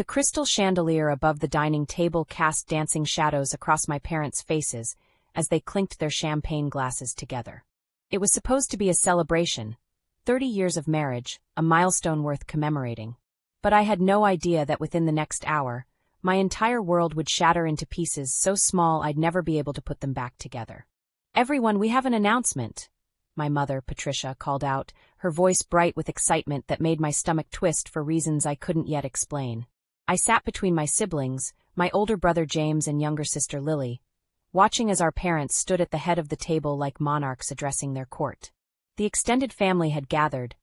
The crystal chandelier above the dining table cast dancing shadows across my parents' faces as they clinked their champagne glasses together. It was supposed to be a celebration, 30 years of marriage, a milestone worth commemorating. But I had no idea that within the next hour, my entire world would shatter into pieces so small I'd never be able to put them back together. "Everyone, we have an announcement," my mother, Patricia, called out, her voice bright with excitement that made my stomach twist for reasons I couldn't yet explain. I sat between my siblings, my older brother James and younger sister Lily, watching as our parents stood at the head of the table like monarchs addressing their court. The extended family had gathered,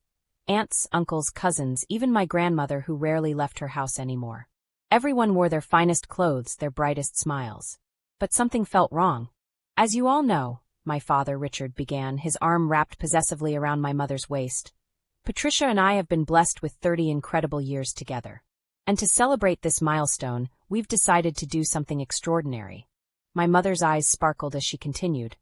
aunts, uncles, cousins, even my grandmother who rarely left her house anymore. Everyone wore their finest clothes, their brightest smiles. But something felt wrong. "As you all know," my father, Richard, began, his arm wrapped possessively around my mother's waist, "Patricia and I have been blessed with 30 incredible years together. And to celebrate this milestone, we've decided to do something extraordinary." My mother's eyes sparkled as she continued.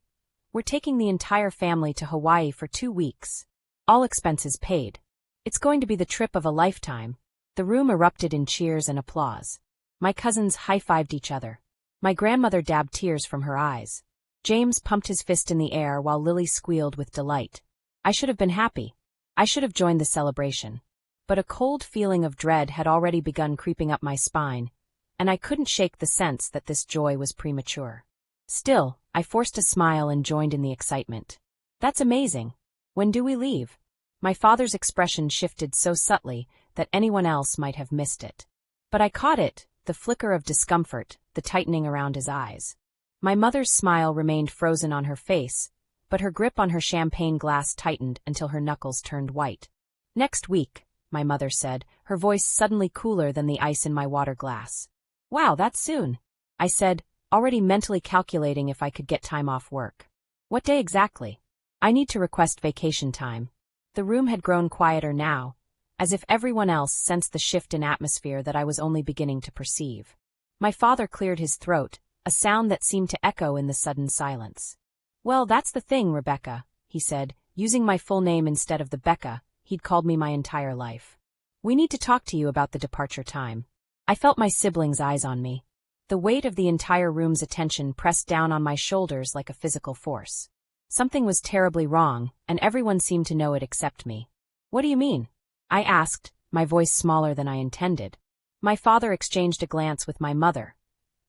"We're taking the entire family to Hawaii for 2 weeks. All expenses paid. It's going to be the trip of a lifetime." The room erupted in cheers and applause. My cousins high-fived each other. My grandmother dabbed tears from her eyes. James pumped his fist in the air while Lily squealed with delight. I should have been happy. I should have joined the celebration. But a cold feeling of dread had already begun creeping up my spine, and I couldn't shake the sense that this joy was premature. Still, I forced a smile and joined in the excitement. "That's amazing. When do we leave?" My father's expression shifted so subtly that anyone else might have missed it. But I caught it, the flicker of discomfort, the tightening around his eyes. My mother's smile remained frozen on her face, but her grip on her champagne glass tightened until her knuckles turned white. "Next week," my mother said, her voice suddenly cooler than the ice in my water glass. "Wow, that's soon," I said, already mentally calculating if I could get time off work. "What day exactly?" "I need to request vacation time." The room had grown quieter now, as if everyone else sensed the shift in atmosphere that I was only beginning to perceive. My father cleared his throat, a sound that seemed to echo in the sudden silence. "Well, that's the thing, Rebecca," he said, using my full name instead of the Becca he'd called me my entire life. "We need to talk to you about the departure time." I felt my siblings' eyes on me. The weight of the entire room's attention pressed down on my shoulders like a physical force. Something was terribly wrong, and everyone seemed to know it except me. "What do you mean?" I asked, my voice smaller than I intended. My father exchanged a glance with my mother,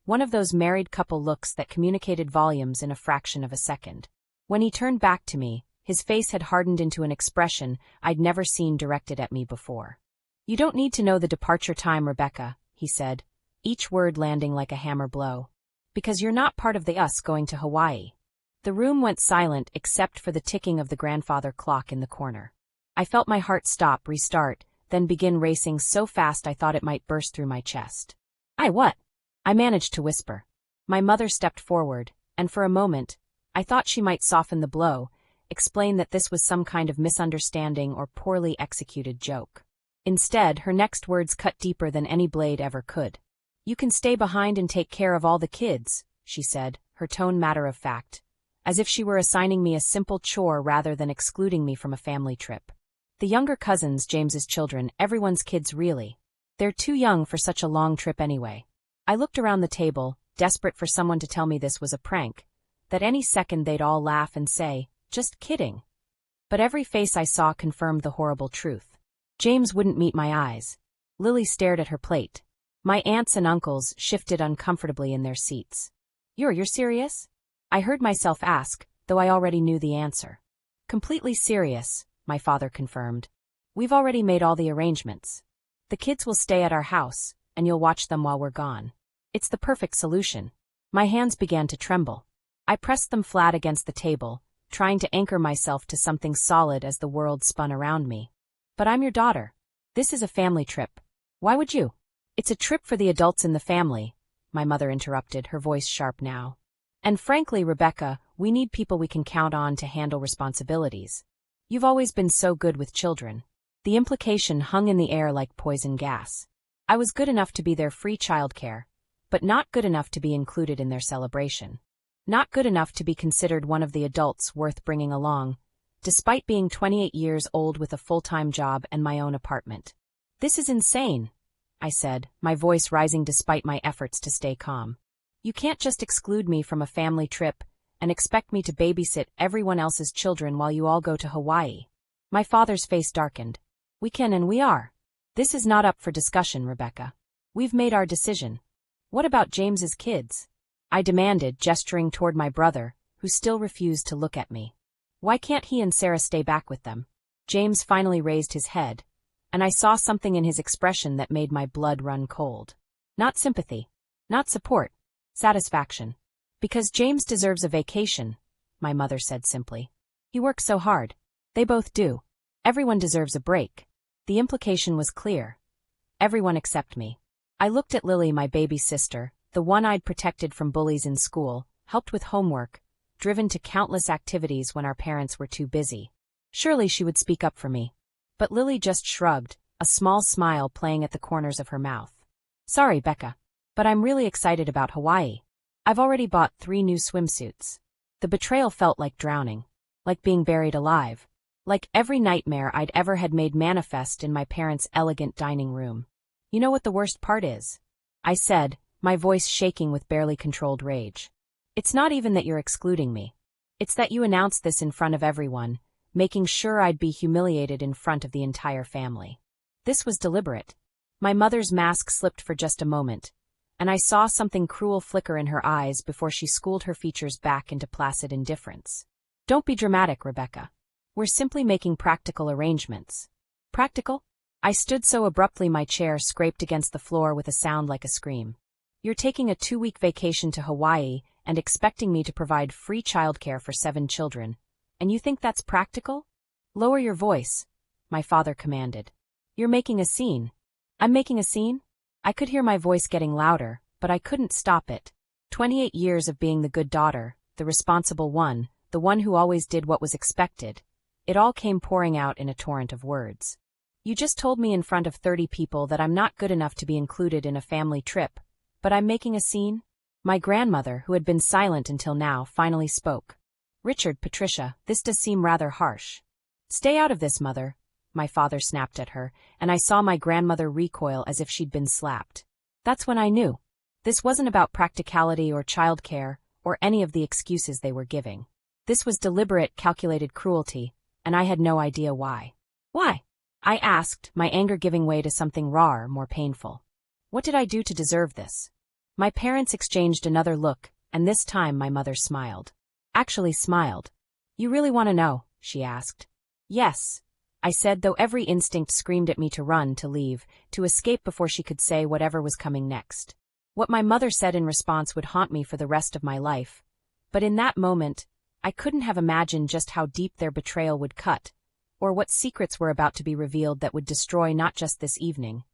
one of those married couple looks that communicated volumes in a fraction of a second. When he turned back to me, his face had hardened into an expression I'd never seen directed at me before. "You don't need to know the departure time, Rebecca," he said, each word landing like a hammer blow. "Because you're not part of the us going to Hawaii." The room went silent except for the ticking of the grandfather clock in the corner. I felt my heart stop, restart, then begin racing so fast I thought it might burst through my chest. What?" I managed to whisper. My mother stepped forward, and for a moment, I thought she might soften the blow, explain that this was some kind of misunderstanding or poorly executed joke. Instead, her next words cut deeper than any blade ever could. "You can stay behind and take care of all the kids," she said, her tone matter of fact, as if she were assigning me a simple chore rather than excluding me from a family trip. "The younger cousins, James's children, everyone's kids really. They're too young for such a long trip anyway." I looked around the table, desperate for someone to tell me this was a prank, that any second they'd all laugh and say, "Just kidding." But every face I saw confirmed the horrible truth. James wouldn't meet my eyes. Lily stared at her plate. My aunts and uncles shifted uncomfortably in their seats. You're serious?" I heard myself ask, though I already knew the answer. "Completely serious," my father confirmed. "We've already made all the arrangements. The kids will stay at our house, and you'll watch them while we're gone. It's the perfect solution." My hands began to tremble. I pressed them flat against the table, trying to anchor myself to something solid as the world spun around me. "But I'm your daughter. This is a family trip. Why would you?" "It's a trip for the adults in the family," my mother interrupted, her voice sharp now. "And frankly, Rebecca, we need people we can count on to handle responsibilities. You've always been so good with children." The implication hung in the air like poison gas. I was good enough to be their free childcare, but not good enough to be included in their celebration. Not good enough to be considered one of the adults worth bringing along, despite being 28 years old with a full-time job and my own apartment. "This is insane," I said, my voice rising despite my efforts to stay calm. You can't just exclude me from a family trip and expect me to babysit everyone else's children while you all go to Hawaii. My father's face darkened. We can and we are. This is not up for discussion, Rebecca. We've made our decision. What about James's kids? I demanded, gesturing toward my brother, who still refused to look at me. Why can't he and Sarah stay back with them? James finally raised his head, and I saw something in his expression that made my blood run cold. Not sympathy. Not support. Satisfaction. Because James deserves a vacation, my mother said simply. He works so hard. They both do. Everyone deserves a break. The implication was clear. Everyone except me. I looked at Lily, my baby sister, the one I'd protected from bullies in school, helped with homework, driven to countless activities when our parents were too busy. Surely she would speak up for me. But Lily just shrugged, a small smile playing at the corners of her mouth. Sorry, Becca. But I'm really excited about Hawaii. I've already bought 3 new swimsuits. The betrayal felt like drowning. Like being buried alive. Like every nightmare I'd ever had made manifest in my parents' elegant dining room. You know what the worst part is? I said, my voice shaking with barely controlled rage. It's not even that you're excluding me. It's that you announced this in front of everyone, making sure I'd be humiliated in front of the entire family. This was deliberate. My mother's mask slipped for just a moment, and I saw something cruel flicker in her eyes before she schooled her features back into placid indifference. Don't be dramatic, Rebecca. We're simply making practical arrangements. Practical? I stood so abruptly my chair scraped against the floor with a sound like a scream. You're taking a 2-week vacation to Hawaii and expecting me to provide free childcare for 7 children, and you think that's practical? Lower your voice, my father commanded. You're making a scene. I'm making a scene? I could hear my voice getting louder, but I couldn't stop it. 28 years of being the good daughter, the responsible one, the one who always did what was expected. It all came pouring out in a torrent of words. You just told me in front of 30 people that I'm not good enough to be included in a family trip, but I'm making a scene? My grandmother, who had been silent until now, finally spoke. Richard, Patricia, this does seem rather harsh. Stay out of this, Mother, my father snapped at her, and I saw my grandmother recoil as if she'd been slapped. That's when I knew. This wasn't about practicality or childcare, or any of the excuses they were giving. This was deliberate, calculated cruelty, and I had no idea why. Why? I asked, my anger giving way to something rawer, more painful. What did I do to deserve this? My parents exchanged another look, and this time my mother smiled. Actually smiled. You really want to know? She asked. Yes, I said, though every instinct screamed at me to run, to leave, to escape before she could say whatever was coming next. What my mother said in response would haunt me for the rest of my life. But in that moment, I couldn't have imagined just how deep their betrayal would cut, or what secrets were about to be revealed that would destroy not just this evening,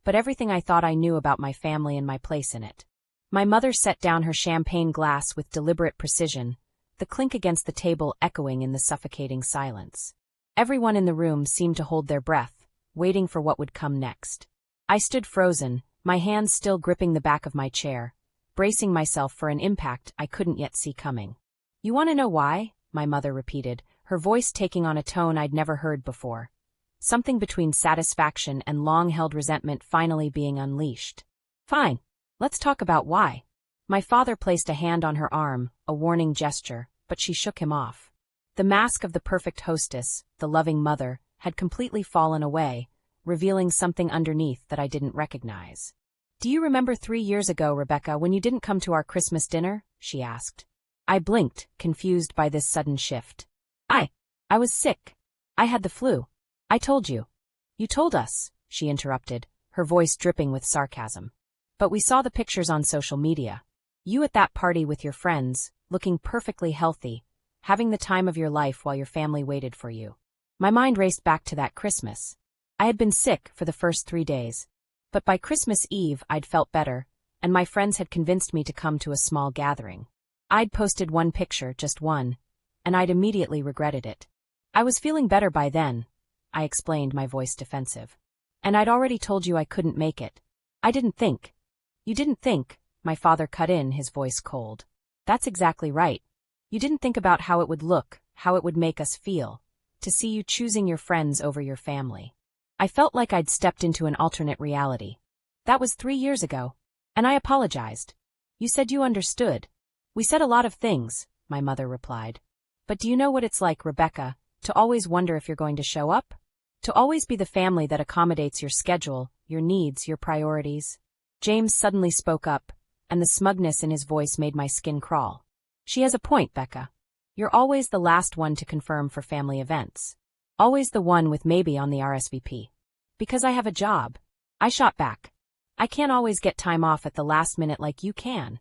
but everything I thought I knew about my family and my place in it. My mother set down her champagne glass with deliberate precision, the clink against the table echoing in the suffocating silence. Everyone in the room seemed to hold their breath, waiting for what would come next. I stood frozen, my hands still gripping the back of my chair, bracing myself for an impact I couldn't yet see coming. You want to know why? My mother repeated, her voice taking on a tone I'd never heard before. Something between satisfaction and long-held resentment finally being unleashed. Fine. Let's talk about why. My father placed a hand on her arm, a warning gesture, but she shook him off. The mask of the perfect hostess, the loving mother, had completely fallen away, revealing something underneath that I didn't recognize. Do you remember 3 years ago, Rebecca, when you didn't come to our Christmas dinner? She asked. I blinked, confused by this sudden shift. I was sick. I had the flu. I told you. You told us, she interrupted, her voice dripping with sarcasm. But we saw the pictures on social media. You at that party with your friends, looking perfectly healthy, having the time of your life while your family waited for you. My mind raced back to that Christmas. I had been sick for the first 3 days. But by Christmas Eve I'd felt better, and my friends had convinced me to come to a small gathering. I'd posted one picture, just one, and I'd immediately regretted it. I was feeling better by then, I explained, my voice defensive. And I'd already told you I couldn't make it. I didn't think. You didn't think, my father cut in, his voice cold. That's exactly right. You didn't think about how it would look, how it would make us feel, to see you choosing your friends over your family. I felt like I'd stepped into an alternate reality. That was 3 years ago. And I apologized. You said you understood. We said a lot of things, my mother replied. But do you know what it's like, Rebecca, to always wonder if you're going to show up? To always be the family that accommodates your schedule, your needs, your priorities? James suddenly spoke up, and the smugness in his voice made my skin crawl. She has a point, Becca. You're always the last one to confirm for family events. Always the one with maybe on the RSVP. Because I have a job. I shot back. I can't always get time off at the last minute like you can.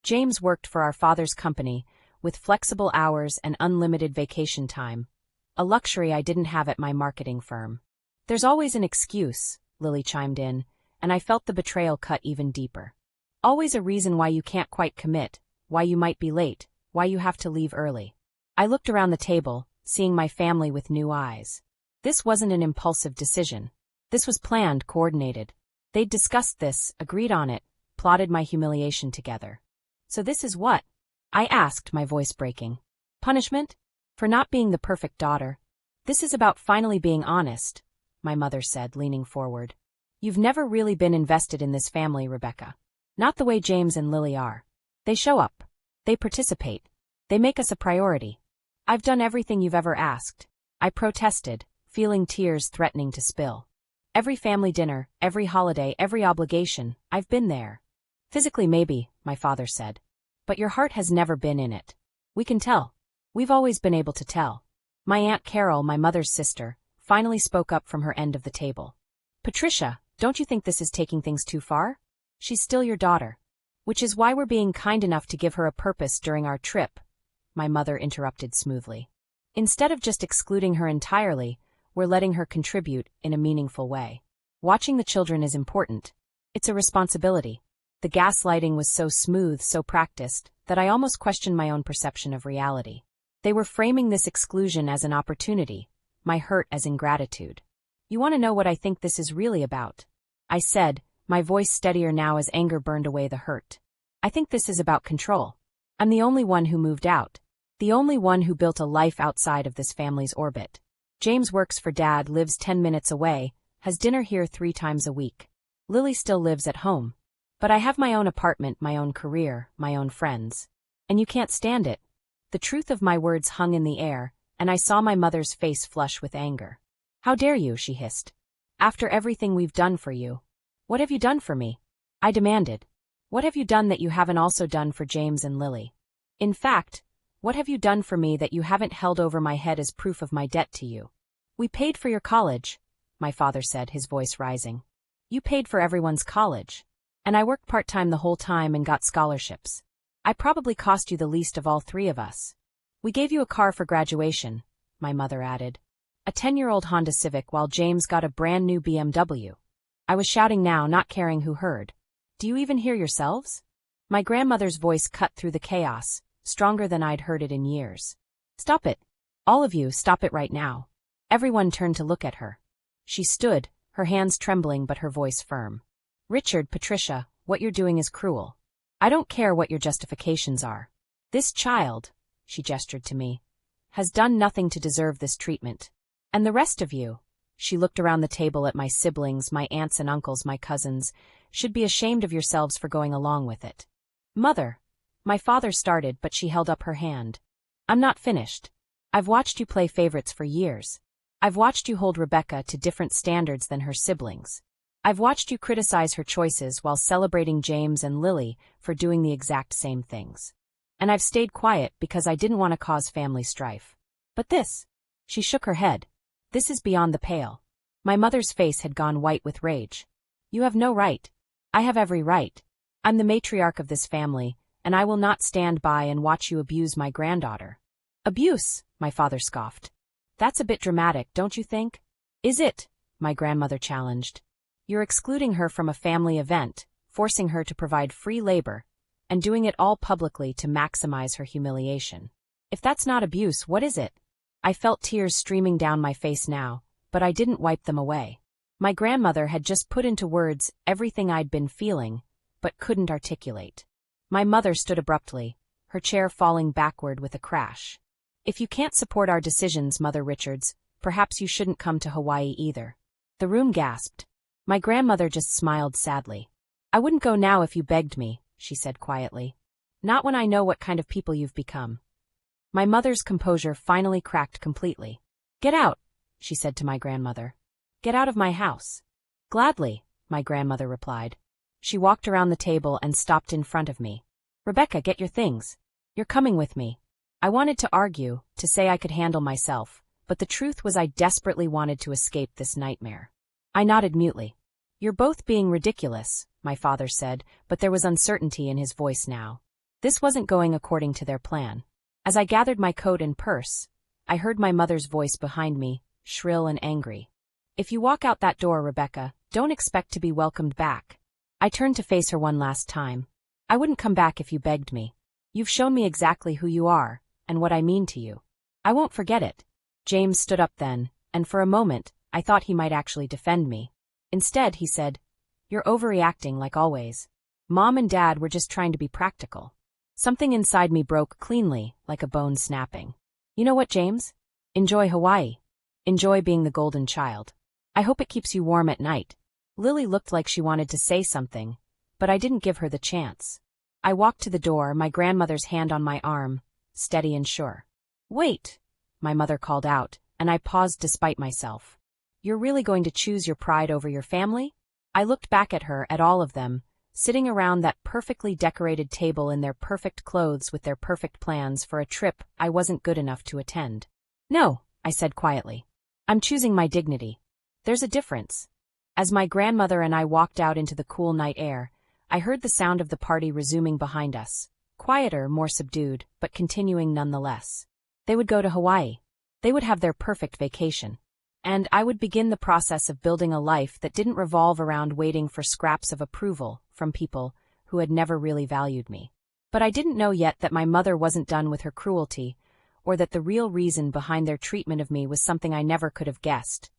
James worked for our father's company, with flexible hours and unlimited vacation time, a luxury I didn't have at my marketing firm. There's always an excuse, Lily chimed in, and I felt the betrayal cut even deeper. Always a reason why you can't quite commit, why you might be late, why you have to leave early. I looked around the table, seeing my family with new eyes. This wasn't an impulsive decision. This was planned, coordinated. They'd discussed this, agreed on it, plotted my humiliation together. So this is what? I asked, my voice breaking. Punishment? For not being the perfect daughter. This is about finally being honest, my mother said, leaning forward. You've never really been invested in this family, Rebecca. Not the way James and Lily are. They show up. They participate. They make us a priority. I've done everything you've ever asked. I protested, feeling tears threatening to spill. Every family dinner, every holiday, every obligation, I've been there. Physically maybe, my father said. But your heart has never been in it. We can tell. We've always been able to tell. My Aunt Carol, my mother's sister, finally spoke up from her end of the table. Patricia, don't you think this is taking things too far? She's still your daughter. Which is why we're being kind enough to give her a purpose during our trip, my mother interrupted smoothly. Instead of just excluding her entirely, we're letting her contribute in a meaningful way. Watching the children is important. It's a responsibility. The gaslighting was so smooth, so practiced, that I almost questioned my own perception of reality. They were framing this exclusion as an opportunity, my hurt as ingratitude. You want to know what I think this is really about? I said, my voice steadier now as anger burned away the hurt. I think this is about control. I'm the only one who moved out. The only one who built a life outside of this family's orbit. James works for Dad, lives 10 minutes away, has dinner here 3 times a week. Lily still lives at home. But I have my own apartment, my own career, my own friends. And you can't stand it. The truth of my words hung in the air, and I saw my mother's face flush with anger. How dare you, she hissed. After everything we've done for you. What have you done for me? I demanded. What have you done that you haven't also done for James and Lily? In fact, what have you done for me that you haven't held over my head as proof of my debt to you? We paid for your college, my father said, his voice rising. You paid for everyone's college. And I worked part-time the whole time and got scholarships. I probably cost you the least of all 3 of us. We gave you a car for graduation, my mother added. A 10-year-old Honda Civic while James got a brand new BMW. I was shouting now, not caring who heard. Do you even hear yourselves? My grandmother's voice cut through the chaos, stronger than I'd heard it in years. Stop it. All of you, stop it right now. Everyone turned to look at her. She stood, her hands trembling but her voice firm. Richard, Patricia, what you're doing is cruel. I don't care what your justifications are. This child, she gestured to me, has done nothing to deserve this treatment. And the rest of you, she looked around the table at my siblings, my aunts and uncles, my cousins, should be ashamed of yourselves for going along with it. Mother, my father started, but she held up her hand. I'm not finished. I've watched you play favorites for years. I've watched you hold Rebecca to different standards than her siblings. I've watched you criticize her choices while celebrating James and Lily for doing the exact same things. And I've stayed quiet because I didn't want to cause family strife. But this, she shook her head. This is beyond the pale. My mother's face had gone white with rage. You have no right. I have every right. I'm the matriarch of this family, and I will not stand by and watch you abuse my granddaughter. Abuse, my father scoffed. That's a bit dramatic, don't you think? Is it? My grandmother challenged. You're excluding her from a family event, forcing her to provide free labor, and doing it all publicly to maximize her humiliation. If that's not abuse, what is it? I felt tears streaming down my face now, but I didn't wipe them away. My grandmother had just put into words everything I'd been feeling, but couldn't articulate. My mother stood abruptly, her chair falling backward with a crash. If you can't support our decisions, Mother Richards, perhaps you shouldn't come to Hawaii either. The room gasped. My grandmother just smiled sadly. I wouldn't go now if you begged me, she said quietly. Not when I know what kind of people you've become. My mother's composure finally cracked completely. Get out, she said to my grandmother. Get out of my house. Gladly, my grandmother replied. She walked around the table and stopped in front of me. Rebecca, get your things. You're coming with me. I wanted to argue, to say I could handle myself, but the truth was I desperately wanted to escape this nightmare. I nodded mutely. You're both being ridiculous, my father said, but there was uncertainty in his voice now. This wasn't going according to their plan. As I gathered my coat and purse, I heard my mother's voice behind me, shrill and angry. If you walk out that door, Rebecca, don't expect to be welcomed back. I turned to face her one last time. I wouldn't come back if you begged me. You've shown me exactly who you are, and what I mean to you. I won't forget it. James stood up then, and for a moment, I thought he might actually defend me. Instead, he said, You're overreacting like always. Mom and Dad were just trying to be practical. Something inside me broke cleanly, like a bone snapping. You know what, James? Enjoy Hawaii. Enjoy being the golden child. I hope it keeps you warm at night. Lily looked like she wanted to say something, but I didn't give her the chance. I walked to the door, my grandmother's hand on my arm, steady and sure. Wait, my mother called out, and I paused despite myself. You're really going to choose your pride over your family? I looked back at her, at all of them, sitting around that perfectly decorated table in their perfect clothes with their perfect plans for a trip I wasn't good enough to attend. No, I said quietly. I'm choosing my dignity. There's a difference. As my grandmother and I walked out into the cool night air, I heard the sound of the party resuming behind us, quieter, more subdued, but continuing nonetheless. They would go to Hawaii. They would have their perfect vacation. And I would begin the process of building a life that didn't revolve around waiting for scraps of approval from people who had never really valued me. But I didn't know yet that my mother wasn't done with her cruelty, or that the real reason behind their treatment of me was something I never could have guessed.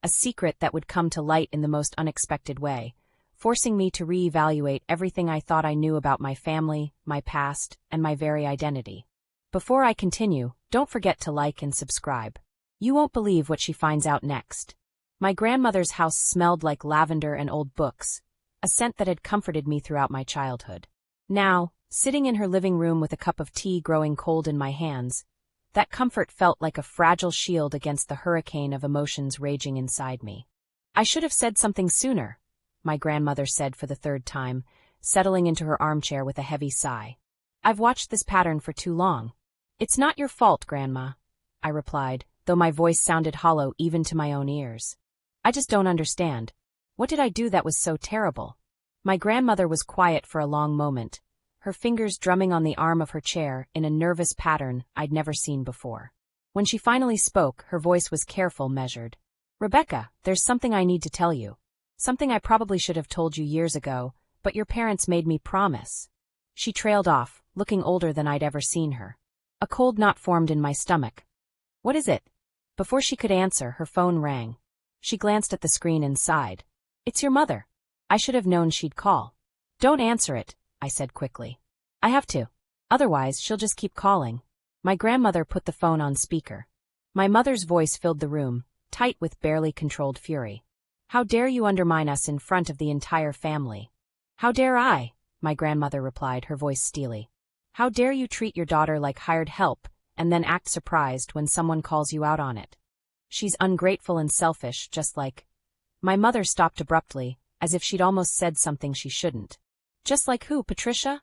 A secret that would come to light in the most unexpected way, forcing me to reevaluate everything I thought I knew about my family, my past, and my very identity. Before I continue, don't forget to like and subscribe. You won't believe what she finds out next. My grandmother's house smelled like lavender and old books, a scent that had comforted me throughout my childhood. Now, sitting in her living room with a cup of tea growing cold in my hands, that comfort felt like a fragile shield against the hurricane of emotions raging inside me. I should have said something sooner, my grandmother said for the third time, settling into her armchair with a heavy sigh. I've watched this pattern for too long. It's not your fault, Grandma, I replied, though my voice sounded hollow even to my own ears. I just don't understand. What did I do that was so terrible? My grandmother was quiet for a long moment, her fingers drumming on the arm of her chair in a nervous pattern I'd never seen before. When she finally spoke, her voice was careful, measured. Rebecca, there's something I need to tell you. Something I probably should have told you years ago, but your parents made me promise. She trailed off, looking older than I'd ever seen her. A cold knot formed in my stomach. What is it? Before she could answer, her phone rang. She glanced at the screen and sighed. It's your mother. I should have known she'd call. Don't answer it, I said quickly. I have to. Otherwise, she'll just keep calling. My grandmother put the phone on speaker. My mother's voice filled the room, tight with barely controlled fury. How dare you undermine us in front of the entire family? How dare I? My grandmother replied, her voice steely. How dare you treat your daughter like hired help, and then act surprised when someone calls you out on it? She's ungrateful and selfish, just like... My mother stopped abruptly, as if she'd almost said something she shouldn't. Just like who, Patricia?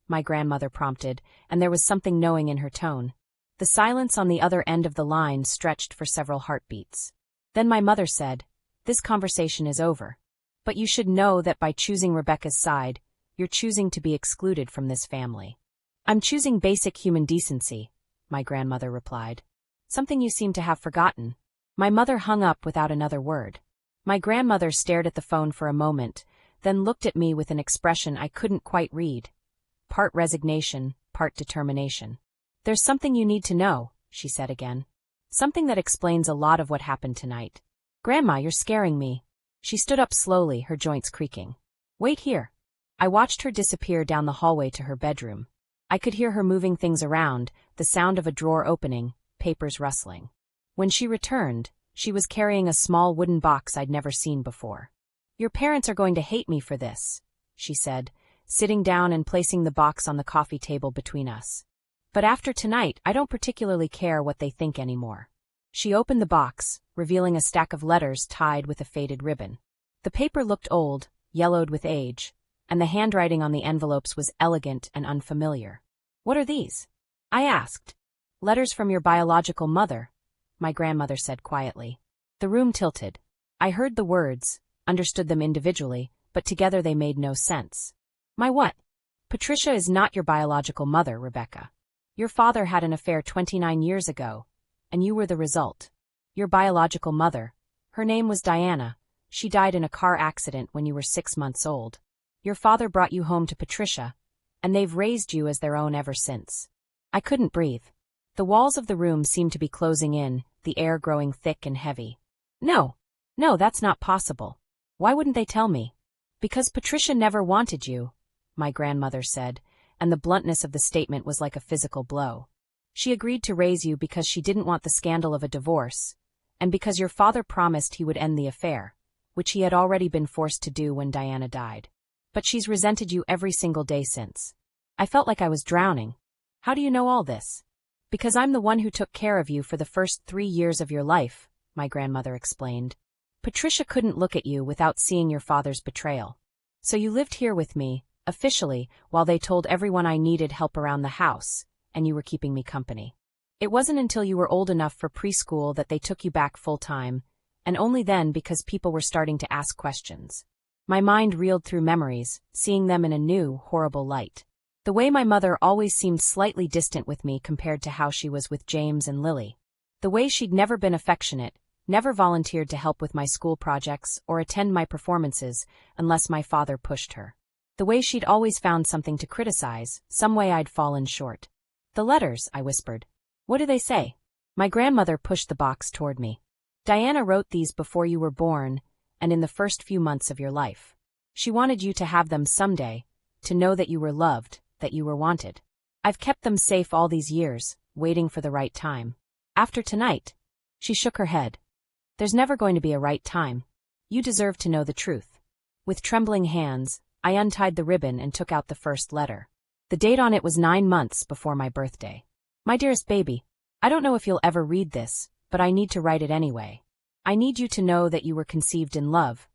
My grandmother prompted, and there was something knowing in her tone. The silence on the other end of the line stretched for several heartbeats. Then my mother said, This conversation is over. But you should know that by choosing Rebecca's side, you're choosing to be excluded from this family. I'm choosing basic human decency, my grandmother replied. Something you seem to have forgotten. My mother hung up without another word. My grandmother stared at the phone for a moment, then looked at me with an expression I couldn't quite read. Part resignation, part determination. There's something you need to know, she said again. Something that explains a lot of what happened tonight. Grandma, you're scaring me. She stood up slowly, her joints creaking. Wait here. I watched her disappear down the hallway to her bedroom. I could hear her moving things around, the sound of a drawer opening, papers rustling. When she returned, she was carrying a small wooden box I'd never seen before. Your parents are going to hate me for this, she said, sitting down and placing the box on the coffee table between us. But after tonight, I don't particularly care what they think anymore. She opened the box, revealing a stack of letters tied with a faded ribbon. The paper looked old, yellowed with age, and the handwriting on the envelopes was elegant and unfamiliar. What are these? I asked. Letters from your biological mother, my grandmother said quietly. The room tilted. I heard the words, understood them individually, but together they made no sense. My what? Patricia is not your biological mother, Rebecca. Your father had an affair 29 years ago, and you were the result. Your biological mother, her name was Diana, she died in a car accident when you were 6 months old. Your father brought you home to Patricia, and they've raised you as their own ever since. I couldn't breathe. The walls of the room seemed to be closing in, the air growing thick and heavy. No, that's not possible. Why wouldn't they tell me? Because Patricia never wanted you, my grandmother said, and the bluntness of the statement was like a physical blow. She agreed to raise you because she didn't want the scandal of a divorce, and because your father promised he would end the affair, which he had already been forced to do when Diana died. But she's resented you every single day since. I felt like I was drowning. How do you know all this? Because I'm the one who took care of you for the first 3 years of your life, my grandmother explained. Patricia couldn't look at you without seeing your father's betrayal. So you lived here with me, officially, while they told everyone I needed help around the house, and you were keeping me company. It wasn't until you were old enough for preschool that they took you back full-time, and only then because people were starting to ask questions. My mind reeled through memories, seeing them in a new, horrible light. The way my mother always seemed slightly distant with me compared to how she was with James and Lily. The way she'd never been affectionate, never volunteered to help with my school projects or attend my performances unless my father pushed her. The way she'd always found something to criticize, some way I'd fallen short. The letters, I whispered. What do they say? My grandmother pushed the box toward me. Diana wrote these before you were born, and in the first few months of your life. She wanted you to have them someday, to know that you were loved, that you were wanted. I've kept them safe all these years, waiting for the right time. After tonight, she shook her head. There's never going to be a right time. You deserve to know the truth. With trembling hands, I untied the ribbon and took out the first letter. The date on it was 9 months before my birthday. My dearest baby, I don't know if you'll ever read this, but I need to write it anyway. I need you to know that you were conceived in love,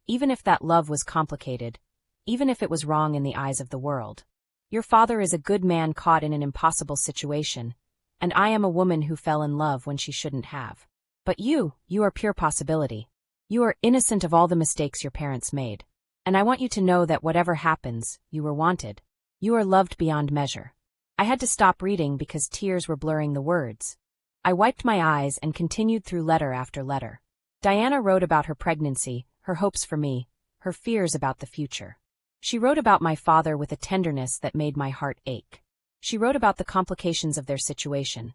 even if that love was complicated, even if it was wrong in the eyes of the world. Your father is a good man caught in an impossible situation, and I am a woman who fell in love when she shouldn't have. But you are pure possibility. You are innocent of all the mistakes your parents made. And I want you to know that whatever happens, you were wanted. You are loved beyond measure. I had to stop reading because tears were blurring the words. I wiped my eyes and continued through letter after letter. Diana wrote about her pregnancy, her hopes for me, her fears about the future. She wrote about my father with a tenderness that made my heart ache. She wrote about the complications of their situation,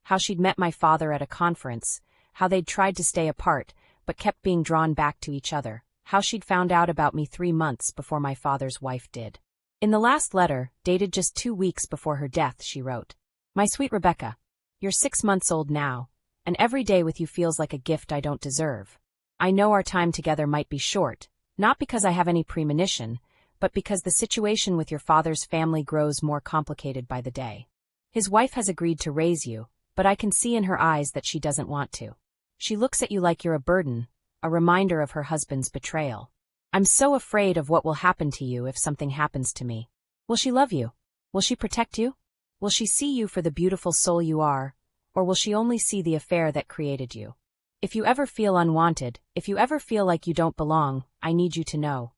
how she'd met my father at a conference, how they'd tried to stay apart, but kept being drawn back to each other, how she'd found out about me 3 months before my father's wife did. In the last letter, dated just 2 weeks before her death, she wrote, "My sweet Rebecca, you're 6 months old now, and every day with you feels like a gift I don't deserve. I know our time together might be short, not because I have any premonition, but because the situation with your father's family grows more complicated by the day. His wife has agreed to raise you, but I can see in her eyes that she doesn't want to. She looks at you like you're a burden, a reminder of her husband's betrayal. I'm so afraid of what will happen to you if something happens to me. Will she love you? Will she protect you? Will she see you for the beautiful soul you are, or will she only see the affair that created you? If you ever feel unwanted, if you ever feel like you don't belong, I need you to know.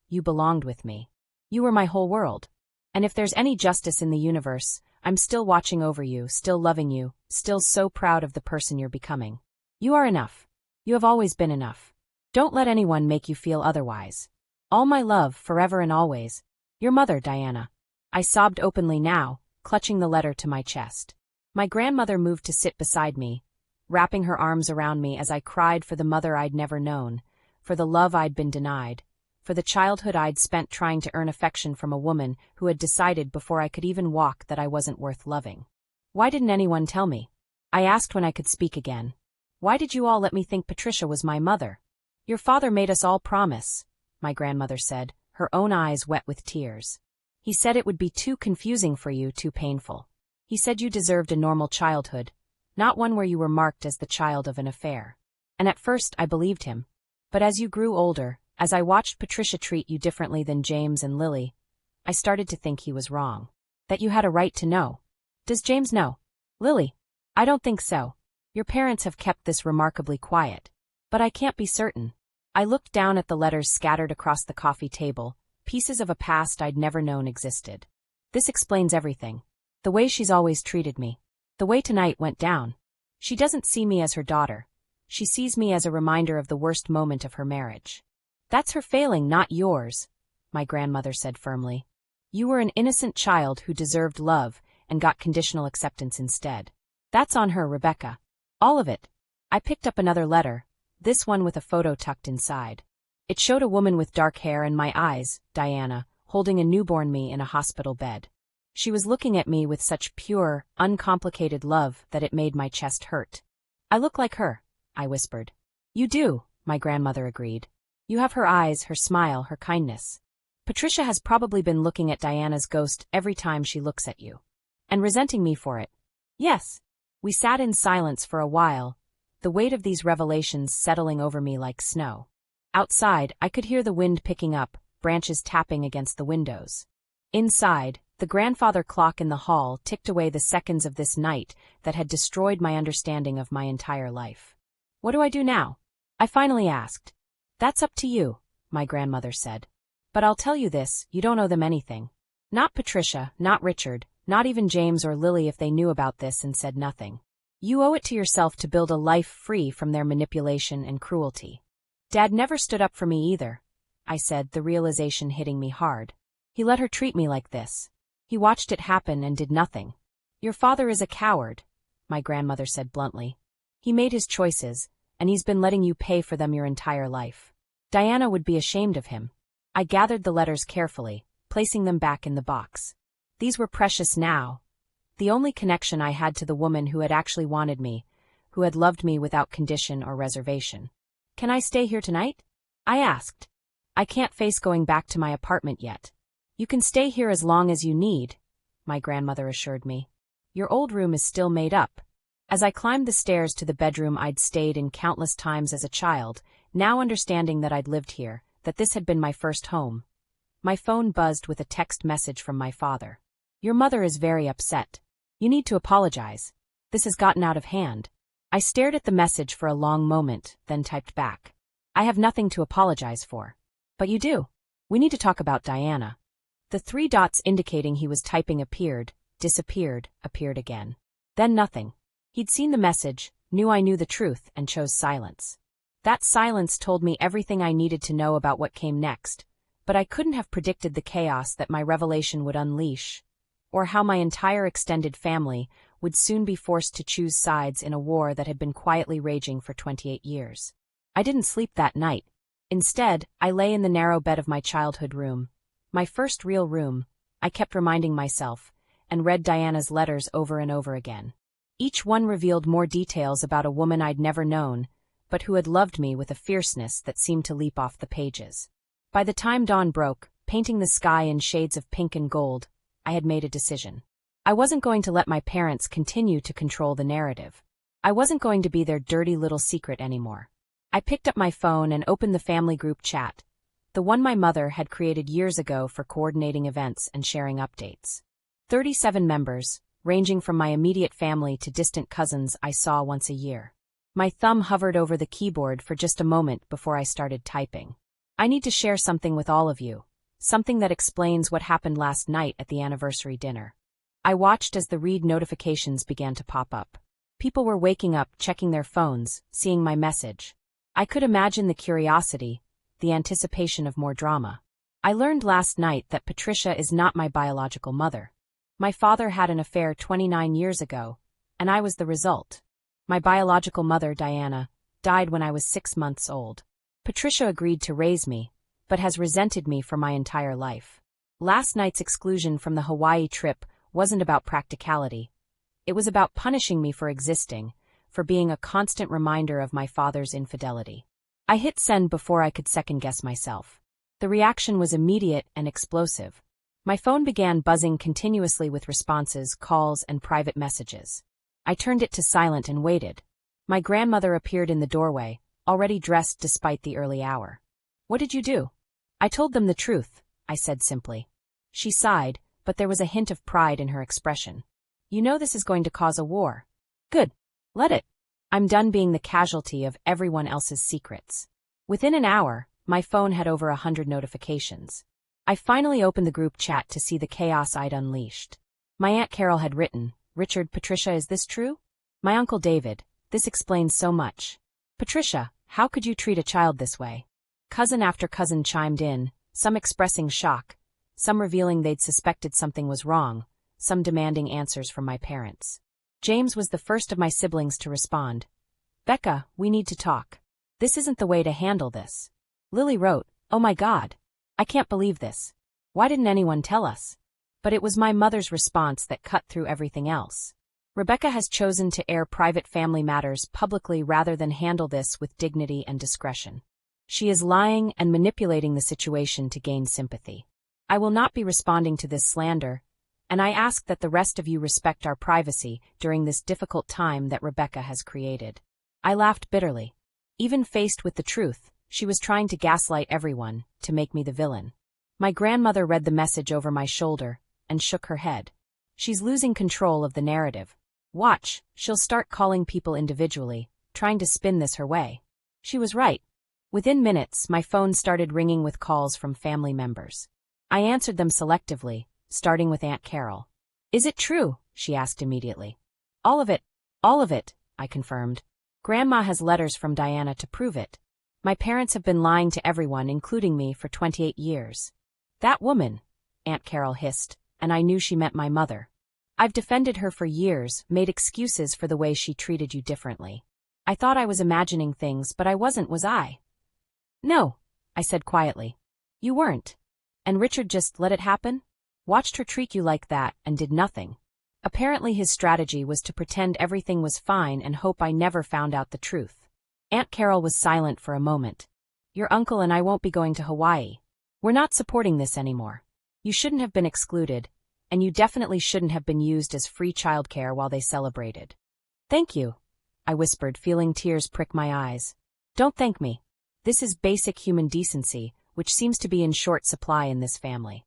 You belonged with me. You were my whole world. And if there's any justice in the universe, I'm still watching over you, still loving you, still so proud of the person you're becoming. You are enough. You have always been enough. Don't let anyone make you feel otherwise. All my love, forever and always. Your mother, Diana." I sobbed openly now, clutching the letter to my chest. My grandmother moved to sit beside me, wrapping her arms around me as I cried for the mother I'd never known, for the love I'd been denied, for the childhood I'd spent trying to earn affection from a woman who had decided before I could even walk that I wasn't worth loving. Why didn't anyone tell me? I asked when I could speak again. Why did you all let me think Patricia was my mother? Your father made us all promise, my grandmother said, her own eyes wet with tears. He said it would be too confusing for you, too painful. He said you deserved a normal childhood, not one where you were marked as the child of an affair. And at first I believed him. But as you grew older, as I watched Patricia treat you differently than James and Lily, I started to think he was wrong. That you had a right to know. Does James know? Lily? I don't think so. Your parents have kept this remarkably quiet. But I can't be certain. I looked down at the letters scattered across the coffee table, pieces of a past I'd never known existed. This explains everything. The way she's always treated me. The way tonight went down. She doesn't see me as her daughter. She sees me as a reminder of the worst moment of her marriage. That's her failing, not yours, my grandmother said firmly. You were an innocent child who deserved love and got conditional acceptance instead. That's on her, Rebecca. All of it. I picked up another letter, this one with a photo tucked inside. It showed a woman with dark hair and my eyes, Diana, holding a newborn me in a hospital bed. She was looking at me with such pure, uncomplicated love that it made my chest hurt. I look like her, I whispered. You do, my grandmother agreed. You have her eyes, her smile, her kindness. Patricia has probably been looking at Diana's ghost every time she looks at you. And resenting me for it. Yes. We sat in silence for a while, the weight of these revelations settling over me like snow. Outside, I could hear the wind picking up, branches tapping against the windows. Inside, the grandfather clock in the hall ticked away the seconds of this night that had destroyed my understanding of my entire life. What do I do now? I finally asked. That's up to you, my grandmother said. But I'll tell you this, you don't owe them anything. Not Patricia, not Richard, not even James or Lily if they knew about this and said nothing. You owe it to yourself to build a life free from their manipulation and cruelty. Dad never stood up for me either, I said, the realization hitting me hard. He let her treat me like this. He watched it happen and did nothing. Your father is a coward, my grandmother said bluntly. He made his choices, and he's been letting you pay for them your entire life. Diana would be ashamed of him. I gathered the letters carefully, placing them back in the box. These were precious now. The only connection I had to the woman who had actually wanted me, who had loved me without condition or reservation. Can I stay here tonight? I asked. I can't face going back to my apartment yet. You can stay here as long as you need, my grandmother assured me. Your old room is still made up. As I climbed the stairs to the bedroom I'd stayed in countless times as a child, now understanding that I'd lived here, that this had been my first home, my phone buzzed with a text message from my father. Your mother is very upset. You need to apologize. This has gotten out of hand. I stared at the message for a long moment, then typed back. I have nothing to apologize for. But you do. We need to talk about Diana. The 3 dots indicating he was typing appeared, disappeared, appeared again. Then nothing. He'd seen the message, knew I knew the truth, and chose silence. That silence told me everything I needed to know about what came next, but I couldn't have predicted the chaos that my revelation would unleash, or how my entire extended family would soon be forced to choose sides in a war that had been quietly raging for 28 years. I didn't sleep that night. Instead, I lay in the narrow bed of my childhood room, my first real room, I kept reminding myself, and read Diana's letters over and over again. Each one revealed more details about a woman I'd never known, but who had loved me with a fierceness that seemed to leap off the pages. By the time dawn broke, painting the sky in shades of pink and gold, I had made a decision. I wasn't going to let my parents continue to control the narrative. I wasn't going to be their dirty little secret anymore. I picked up my phone and opened the family group chat, the one my mother had created years ago for coordinating events and sharing updates. 37 members, ranging from my immediate family to distant cousins I saw once a year. My thumb hovered over the keyboard for just a moment before I started typing. I need to share something with all of you, something that explains what happened last night at the anniversary dinner. I watched as the read notifications began to pop up. People were waking up, checking their phones, seeing my message. I could imagine the curiosity, the anticipation of more drama. I learned last night that Patricia is not my biological mother. My father had an affair 29 years ago, and I was the result. My biological mother, Diana, died when I was 6 months old. Patricia agreed to raise me, but has resented me for my entire life. Last night's exclusion from the Hawaii trip wasn't about practicality. It was about punishing me for existing, for being a constant reminder of my father's infidelity. I hit send before I could second-guess myself. The reaction was immediate and explosive. My phone began buzzing continuously with responses, calls, and private messages. I turned it to silent and waited. My grandmother appeared in the doorway, already dressed despite the early hour. "What did you do?" "I told them the truth," I said simply. She sighed, but there was a hint of pride in her expression. "You know this is going to cause a war." "Good. Let it. I'm done being the casualty of everyone else's secrets." Within an hour, my phone had over 100 notifications. I finally opened the group chat to see the chaos I'd unleashed. My Aunt Carol had written, "Richard, Patricia, is this true?" My Uncle David, "This explains so much." "Patricia, how could you treat a child this way?" Cousin after cousin chimed in, some expressing shock, some revealing they'd suspected something was wrong, some demanding answers from my parents. James was the first of my siblings to respond. "Becca, we need to talk. This isn't the way to handle this." Lily wrote, "Oh my God. I can't believe this. Why didn't anyone tell us?" But it was my mother's response that cut through everything else. "Rebecca has chosen to air private family matters publicly rather than handle this with dignity and discretion. She is lying and manipulating the situation to gain sympathy. I will not be responding to this slander, and I ask that the rest of you respect our privacy during this difficult time that Rebecca has created." I laughed bitterly. Even faced with the truth, she was trying to gaslight everyone, to make me the villain. My grandmother read the message over my shoulder and shook her head. "She's losing control of the narrative. Watch, she'll start calling people individually, trying to spin this her way." She was right. Within minutes, my phone started ringing with calls from family members. I answered them selectively, starting with Aunt Carol. "Is it true?" she asked immediately. All of it, I confirmed. "Grandma has letters from Diana to prove it. My parents have been lying to everyone, including me, for 28 years. "That woman," Aunt Carol hissed, and I knew she meant my mother. "I've defended her for years, made excuses for the way she treated you differently. I thought I was imagining things, but I wasn't, was I?" "No," I said quietly. "You weren't. And Richard just let it happen? Watched her treat you like that and did nothing." Apparently his strategy was to pretend everything was fine and hope I never found out the truth. Aunt Carol was silent for a moment. "Your uncle and I won't be going to Hawaii. We're not supporting this anymore. You shouldn't have been excluded, and you definitely shouldn't have been used as free childcare while they celebrated." "Thank you," I whispered, feeling tears prick my eyes. "Don't thank me. This is basic human decency, which seems to be in short supply in this family."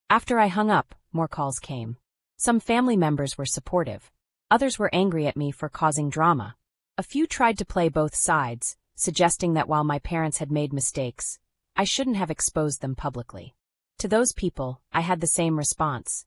After I hung up, more calls came. Some family members were supportive. Others were angry at me for causing drama. A few tried to play both sides, suggesting that while my parents had made mistakes, I shouldn't have exposed them publicly. To those people, I had the same response.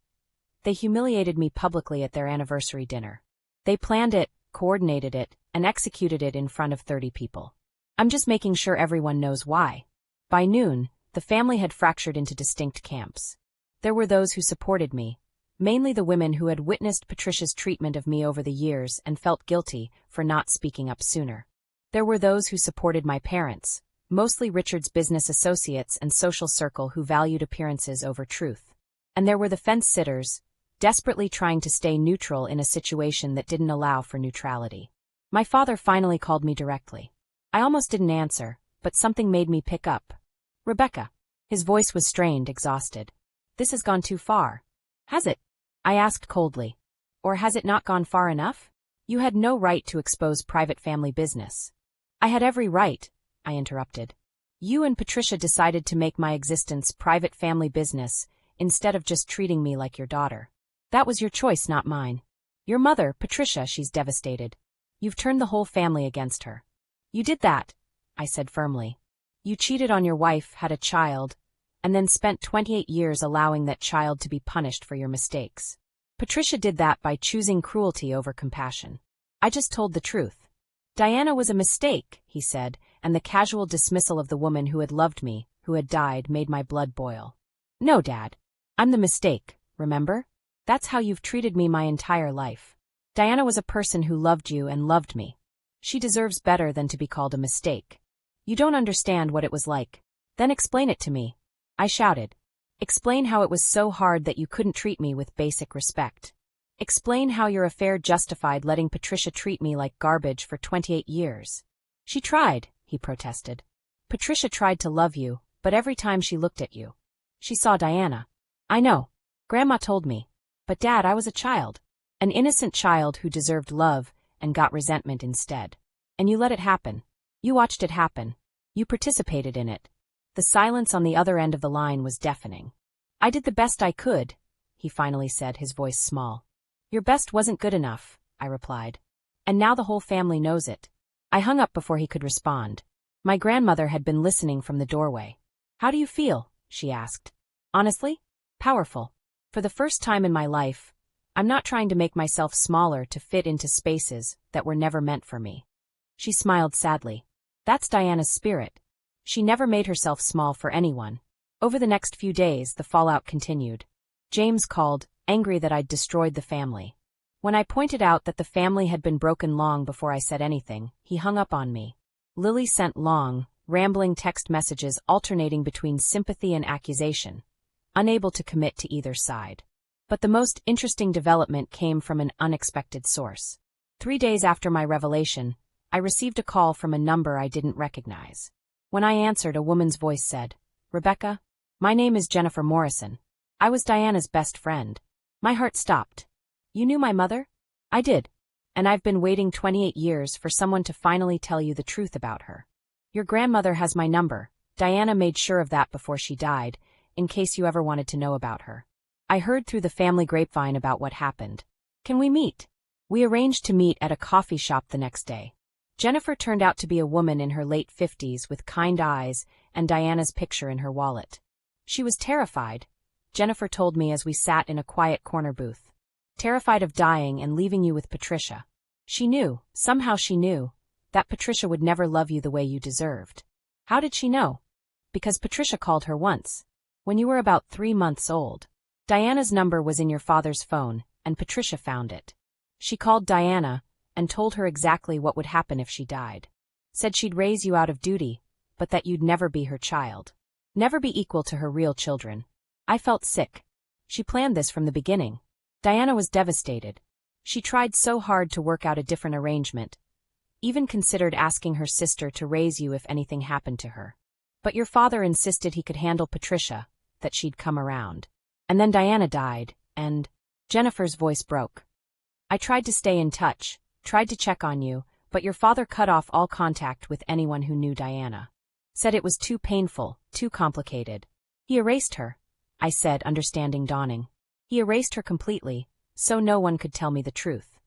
They humiliated me publicly at their anniversary dinner. They planned it, coordinated it, and executed it in front of 30 people. I'm just making sure everyone knows why. By noon, the family had fractured into distinct camps. There were those who supported me, mainly the women who had witnessed Patricia's treatment of me over the years and felt guilty for not speaking up sooner. There were those who supported my parents, mostly Richard's business associates and social circle who valued appearances over truth. And there were the fence-sitters, desperately trying to stay neutral in a situation that didn't allow for neutrality. My father finally called me directly. I almost didn't answer, but something made me pick up. "Rebecca." His voice was strained, exhausted. "This has gone too far." "Has it?" I asked coldly. "Or has it not gone far enough? You had no right to expose private family business." "I had every right," I interrupted. "You and Patricia decided to make my existence private family business instead of just treating me like your daughter. That was your choice, not mine. Your mother, Patricia, she's devastated. You've turned the whole family against her." "You did that," I said firmly. "You cheated on your wife, had a child, and then spent 28 years allowing that child to be punished for your mistakes. Patricia did that by choosing cruelty over compassion." I just told the truth. "Diana was a mistake," he said, and the casual dismissal of the woman who had loved me, who had died, made my blood boil. "No, Dad. I'm the mistake, remember? That's how you've treated me my entire life. Diana was a person who loved you and loved me. She deserves better than to be called a mistake. You don't understand what it was like. Then explain it to me," I shouted. "Explain how it was so hard that you couldn't treat me with basic respect. Explain how your affair justified letting Patricia treat me like garbage for 28 years. She tried," he protested. "Patricia tried to love you, but every time she looked at you, she saw Diana. I know. Grandma told me. But Dad, I was a child. An innocent child who deserved love and got resentment instead. And you let it happen. You watched it happen. You participated in it. The silence on the other end of the line was deafening. I did the best I could, he finally said, his voice small. Your best wasn't good enough, I replied. And now the whole family knows it. I hung up before he could respond. My grandmother had been listening from the doorway. How do you feel? She asked. Honestly? Powerful. For the first time in my life, I'm not trying to make myself smaller to fit into spaces that were never meant for me. She smiled sadly. That's Diana's spirit. She never made herself small for anyone. Over the next few days, the fallout continued. James called, angry that I'd destroyed the family. When I pointed out that the family had been broken long before I said anything, he hung up on me. Lily sent long, rambling text messages alternating between sympathy and accusation, unable to commit to either side. But the most interesting development came from an unexpected source. 3 days after my revelation, I received a call from a number I didn't recognize. When I answered, a woman's voice said, Rebecca, my name is Jennifer Morrison. I was Diana's best friend. My heart stopped. You knew my mother? I did. And I've been waiting 28 years for someone to finally tell you the truth about her. Your grandmother has my number. Diana made sure of that before she died, in case you ever wanted to know about her. I heard through the family grapevine about what happened. Can we meet? We arranged to meet at a coffee shop the next day. Jennifer turned out to be a woman in her late 50s with kind eyes and Diana's picture in her wallet. She was terrified, Jennifer told me as we sat in a quiet corner booth. Terrified of dying and leaving you with Patricia. She knew, somehow she knew, that Patricia would never love you the way you deserved. How did she know? Because Patricia called her once. When you were about 3 months old. Diana's number was in your father's phone, and Patricia found it. She called Diana and told her exactly what would happen if she died. Said she'd raise you out of duty, but that you'd never be her child. Never be equal to her real children. I felt sick. She planned this from the beginning. Diana was devastated. She tried so hard to work out a different arrangement. Even considered asking her sister to raise you if anything happened to her. But your father insisted he could handle Patricia, that she'd come around. And then Diana died, and Jennifer's voice broke. I tried to stay in touch, tried to check on you, but your father cut off all contact with anyone who knew Diana. Said it was too painful, too complicated. He erased her, I said, understanding dawning. He erased her completely, so no one could tell me the truth.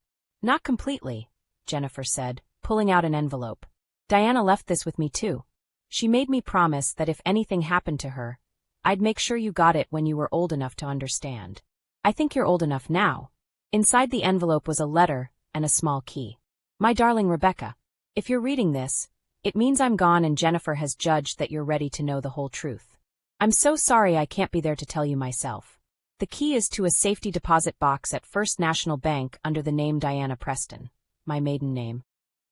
Not completely, Jennifer said, pulling out an envelope. Diana left this with me too. She made me promise that if anything happened to her, I'd make sure you got it when you were old enough to understand. I think you're old enough now. Inside the envelope was a letter and a small key. My darling Rebecca, if you're reading this, it means I'm gone and Jennifer has judged that you're ready to know the whole truth. I'm so sorry I can't be there to tell you myself. The key is to a safety deposit box at First National Bank under the name Diana Preston, my maiden name.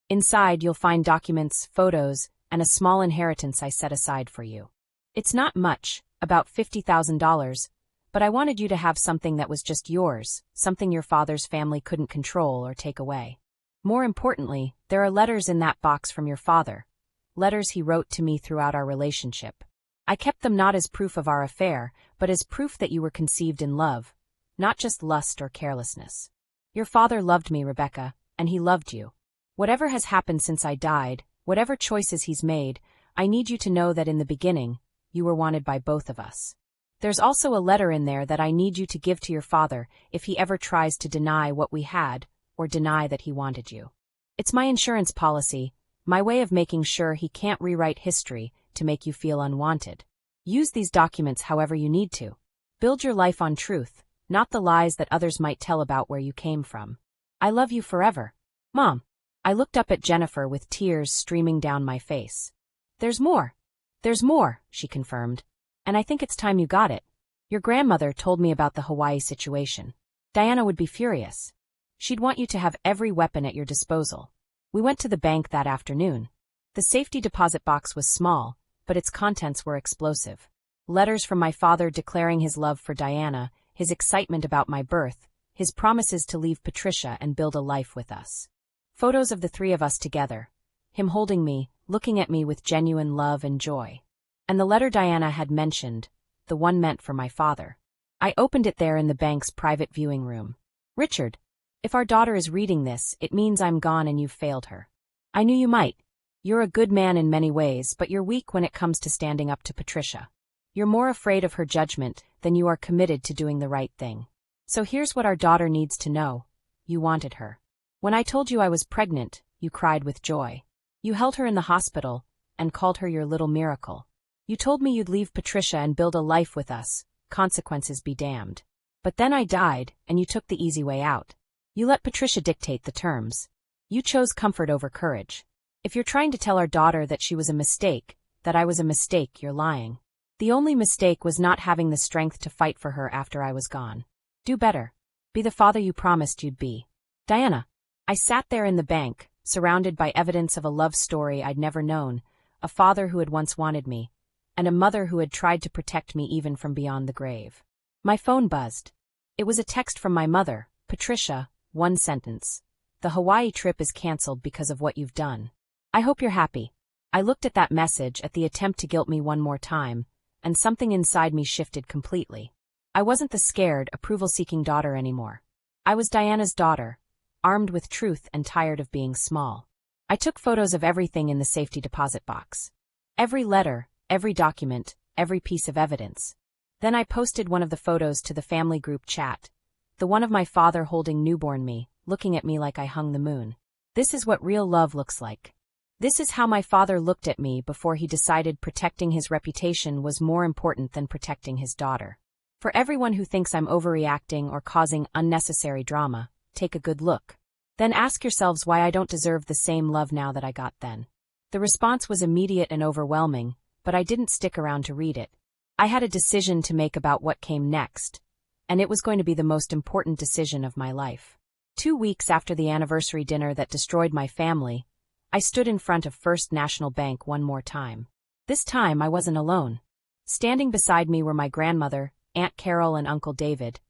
Inside you'll find documents, photos, and a small inheritance I set aside for you. It's not much, about $50,000, but I wanted you to have something that was just yours, something your father's family couldn't control or take away. More importantly, there are letters in that box from your father, letters he wrote to me throughout our relationship. I kept them not as proof of our affair, but as proof that you were conceived in love, not just lust or carelessness. Your father loved me, Rebecca, and he loved you. Whatever has happened since I died, whatever choices he's made, I need you to know that in the beginning, you were wanted by both of us. There's also a letter in there that I need you to give to your father if he ever tries to deny what we had or deny that he wanted you. It's my insurance policy, my way of making sure he can't rewrite history to make you feel unwanted. Use these documents however you need to. Build your life on truth, not the lies that others might tell about where you came from. I love you forever. Mom. I looked up at Jennifer with tears streaming down my face. There's more. There's more, she confirmed. And I think it's time you got it. Your grandmother told me about the Hawaii situation. Diana would be furious. She'd want you to have every weapon at your disposal. We went to the bank that afternoon. The safety deposit box was small, but its contents were explosive. Letters from my father declaring his love for Diana, his excitement about my birth, his promises to leave Patricia and build a life with us. Photos of the three of us together. Him holding me, looking at me with genuine love and joy. And the letter Diana had mentioned, the one meant for my father. I opened it there in the bank's private viewing room. Richard, if our daughter is reading this, it means I'm gone and you've failed her. I knew you might. You're a good man in many ways, but you're weak when it comes to standing up to Patricia. You're more afraid of her judgment than you are committed to doing the right thing. So here's what our daughter needs to know. You wanted her. When I told you I was pregnant, you cried with joy. You held her in the hospital and called her your little miracle. You told me you'd leave Patricia and build a life with us, consequences be damned. But then I died, and you took the easy way out. You let Patricia dictate the terms. You chose comfort over courage. If you're trying to tell our daughter that she was a mistake, that I was a mistake, you're lying. The only mistake was not having the strength to fight for her after I was gone. Do better. Be the father you promised you'd be. Diana. I sat there in the bank, surrounded by evidence of a love story I'd never known, a father who had once wanted me, and a mother who had tried to protect me even from beyond the grave. My phone buzzed. It was a text from my mother, Patricia, one sentence. The Hawaii trip is canceled because of what you've done. I hope you're happy. I looked at that message at the attempt to guilt me one more time, and something inside me shifted completely. I wasn't the scared, approval-seeking daughter anymore. I was Diana's daughter, armed with truth and tired of being small. I took photos of everything in the safety deposit box. Every letter, every document, every piece of evidence. Then I posted one of the photos to the family group chat, the one of my father holding newborn me, looking at me like I hung the moon. This is what real love looks like. This is how my father looked at me before he decided protecting his reputation was more important than protecting his daughter. For everyone who thinks I'm overreacting or causing unnecessary drama, take a good look. Then ask yourselves why I don't deserve the same love now that I got then. The response was immediate and overwhelming, but I didn't stick around to read it. I had a decision to make about what came next, and it was going to be the most important decision of my life. 2 weeks after the anniversary dinner that destroyed my family, I stood in front of First National Bank one more time. This time I wasn't alone. Standing beside me were my grandmother, Aunt Carol and Uncle David,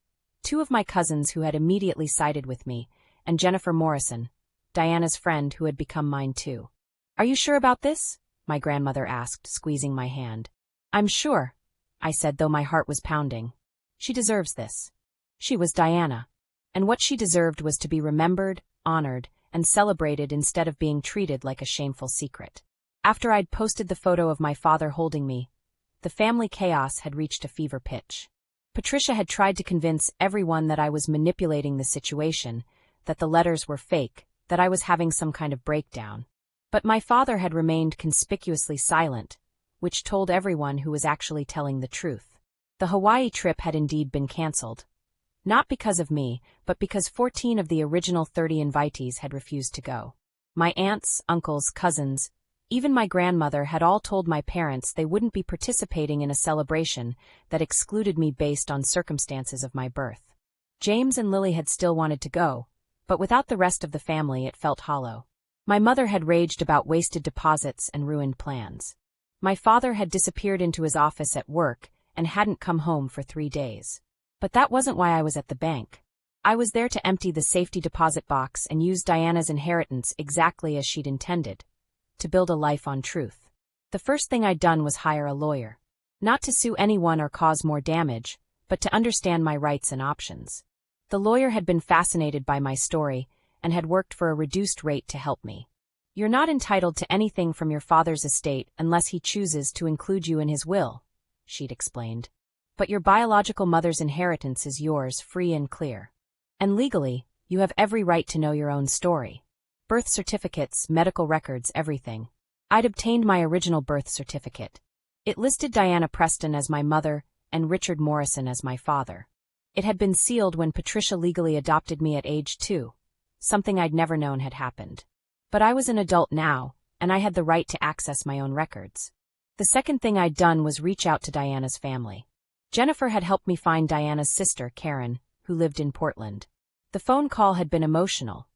2 of my cousins who had immediately sided with me, and Jennifer Morrison, Diana's friend who had become mine too. Are you sure about this? My grandmother asked, squeezing my hand. I'm sure, I said, though my heart was pounding. She deserves this. She was Diana. And what she deserved was to be remembered, honored, and celebrated instead of being treated like a shameful secret. After I'd posted the photo of my father holding me, the family chaos had reached a fever pitch. Patricia had tried to convince everyone that I was manipulating the situation, that the letters were fake, that I was having some kind of breakdown. But my father had remained conspicuously silent, which told everyone who was actually telling the truth. The Hawaii trip had indeed been canceled. Not because of me, but because 14 of the original 30 invitees had refused to go. My aunts, uncles, cousins, even my grandmother had all told my parents they wouldn't be participating in a celebration that excluded me based on circumstances of my birth. James and Lily had still wanted to go, but without the rest of the family it felt hollow. My mother had raged about wasted deposits and ruined plans. My father had disappeared into his office at work and hadn't come home for 3 days. But that wasn't why I was at the bank. I was there to empty the safety deposit box and use Diana's inheritance exactly as she'd intended, to build a life on truth. The first thing I'd done was hire a lawyer. Not to sue anyone or cause more damage, but to understand my rights and options. The lawyer had been fascinated by my story and had worked for a reduced rate to help me. You're not entitled to anything from your father's estate unless he chooses to include you in his will, she'd explained. But your biological mother's inheritance is yours, free and clear. And legally, you have every right to know your own story. Birth certificates, medical records, everything. I'd obtained my original birth certificate. It listed Diana Preston as my mother and Richard Morrison as my father. It had been sealed when Patricia legally adopted me at age 2, something I'd never known had happened. But I was an adult now, and I had the right to access my own records. The second thing I'd done was reach out to Diana's family. Jennifer had helped me find Diana's sister, Karen, who lived in Portland. The phone call had been emotional.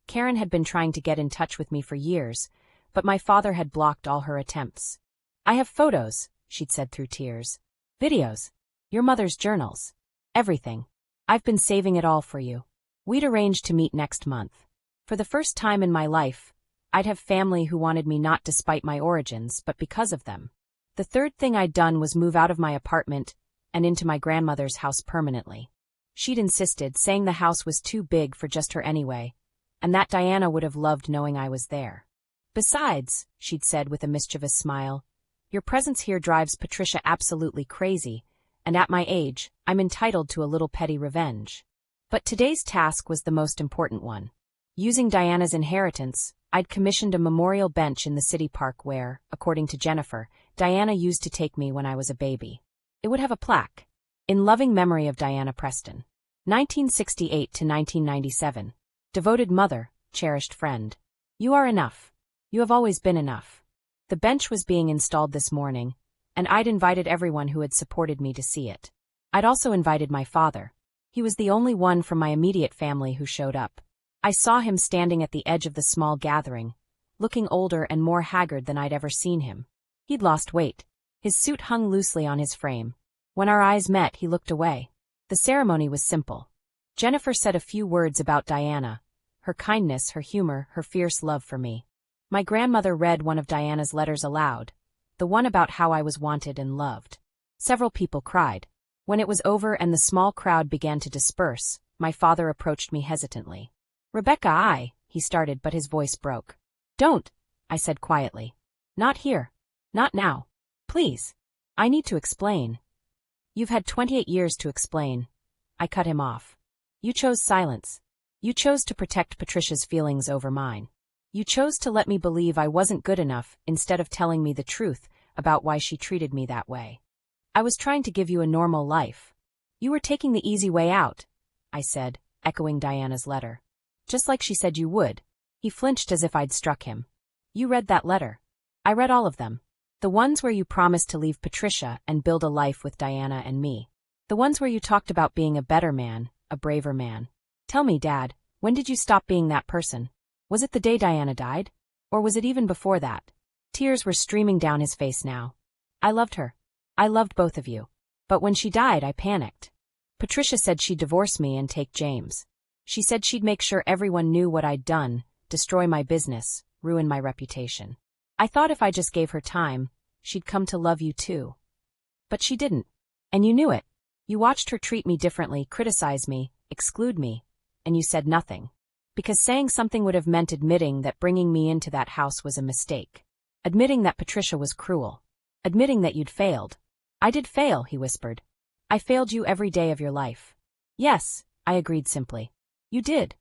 Karen had been trying to get in touch with me for years, but my father had blocked all her attempts. I have photos, she'd said through tears. Videos. Your mother's journals. Everything. I've been saving it all for you. We'd arranged to meet next month. For the first time in my life, I'd have family who wanted me not despite my origins, but because of them. The third thing I'd done was move out of my apartment and into my grandmother's house permanently. She'd insisted, saying the house was too big for just her anyway, and that Diana would have loved knowing I was there. Besides, she'd said with a mischievous smile, your presence here drives Patricia absolutely crazy, and at my age, I'm entitled to a little petty revenge. But today's task was the most important one. Using Diana's inheritance, I'd commissioned a memorial bench in the city park where, according to Jennifer, Diana used to take me when I was a baby. It would have a plaque. In loving memory of Diana Preston. 1968 to 1997. Devoted mother, cherished friend. You are enough. You have always been enough. The bench was being installed this morning, and I'd invited everyone who had supported me to see it. I'd also invited my father. He was the only one from my immediate family who showed up. I saw him standing at the edge of the small gathering, looking older and more haggard than I'd ever seen him. He'd lost weight. His suit hung loosely on his frame. When our eyes met, he looked away. The ceremony was simple. Jennifer said a few words about Diana, her kindness, her humor, her fierce love for me. My grandmother read one of Diana's letters aloud, the one about how I was wanted and loved. Several people cried. When it was over and the small crowd began to disperse, my father approached me hesitantly. Rebecca, he started, but his voice broke. Don't, I said quietly. Not here. Not now. Please. I need to explain. You've had 28 years to explain. I cut him off. You chose silence. You chose to protect Patricia's feelings over mine. You chose to let me believe I wasn't good enough instead of telling me the truth about why she treated me that way. I was trying to give you a normal life. You were taking the easy way out, I said, echoing Diana's letter. Just like she said you would. He flinched as if I'd struck him. You read that letter. I read all of them. The ones where you promised to leave Patricia and build a life with Diana and me. The ones where you talked about being a better man, a braver man. Tell me, Dad, when did you stop being that person? Was it the day Diana died? Or was it even before that? Tears were streaming down his face now. I loved her. I loved both of you. But when she died, I panicked. Patricia said she'd divorce me and take James. She said she'd make sure everyone knew what I'd done, destroy my business, ruin my reputation. I thought if I just gave her time, she'd come to love you too. But she didn't. And you knew it. You watched her treat me differently, criticize me, exclude me, and you said nothing. Because saying something would have meant admitting that bringing me into that house was a mistake. Admitting that Patricia was cruel. Admitting that you'd failed. I did fail, he whispered. I failed you every day of your life. Yes, I agreed simply. You did.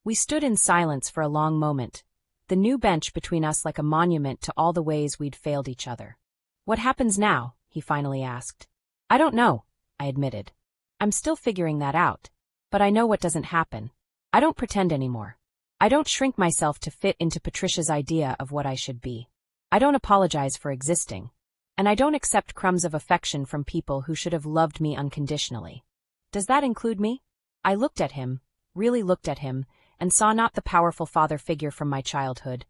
We stood in silence for a long moment, the new bench between us like a monument to all the ways we'd failed each other. What happens now? He finally asked. I don't know, I admitted. I'm still figuring that out. But I know what doesn't happen. I don't pretend anymore. I don't shrink myself to fit into Patricia's idea of what I should be. I don't apologize for existing. And I don't accept crumbs of affection from people who should have loved me unconditionally. Does that include me? I looked at him, really looked at him, and saw not the powerful father figure from my childhood,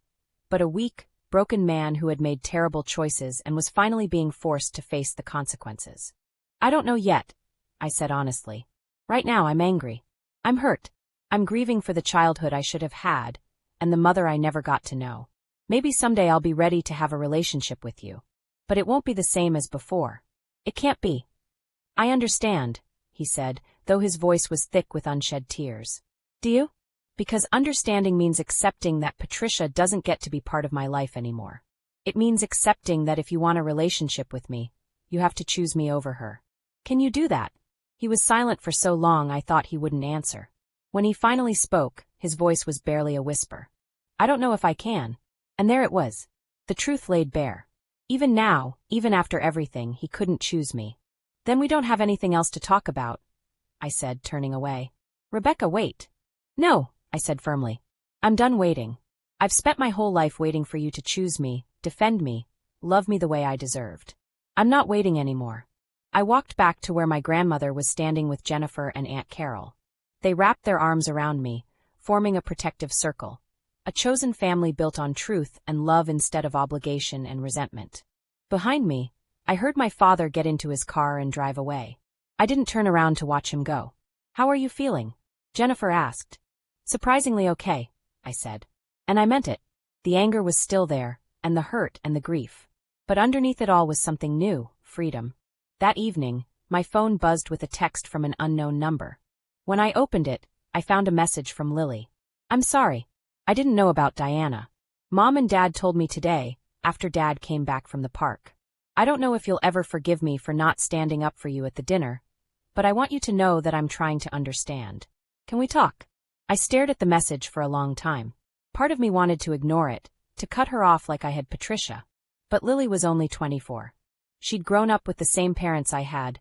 but a weak, broken man who had made terrible choices and was finally being forced to face the consequences. I don't know yet, I said honestly. Right now I'm angry. I'm hurt. I'm grieving for the childhood I should have had, and the mother I never got to know. Maybe someday I'll be ready to have a relationship with you. But it won't be the same as before. It can't be. I understand, he said, though his voice was thick with unshed tears. Do you? Because understanding means accepting that Patricia doesn't get to be part of my life anymore. It means accepting that if you want a relationship with me, you have to choose me over her. Can you do that? He was silent for so long I thought he wouldn't answer. When he finally spoke, his voice was barely a whisper. I don't know if I can. And there it was. The truth laid bare. Even now, even after everything, he couldn't choose me. Then we don't have anything else to talk about, I said, turning away. Rebecca, wait. No, I said firmly. I'm done waiting. I've spent my whole life waiting for you to choose me, defend me, love me the way I deserved. I'm not waiting anymore. I walked back to where my grandmother was standing with Jennifer and Aunt Carol. They wrapped their arms around me, forming a protective circle. A chosen family built on truth and love instead of obligation and resentment. Behind me, I heard my father get into his car and drive away. I didn't turn around to watch him go. How are you feeling? Jennifer asked. Surprisingly okay, I said. And I meant it. The anger was still there, and the hurt and the grief. But underneath it all was something new, freedom. That evening, my phone buzzed with a text from an unknown number. When I opened it, I found a message from Lily. "I'm sorry. I didn't know about Diana. Mom and Dad told me today, after Dad came back from the park. I don't know if you'll ever forgive me for not standing up for you at the dinner, but I want you to know that I'm trying to understand. Can we talk?" I stared at the message for a long time. Part of me wanted to ignore it, to cut her off like I had Patricia. But Lily was only 24. She'd grown up with the same parents I had,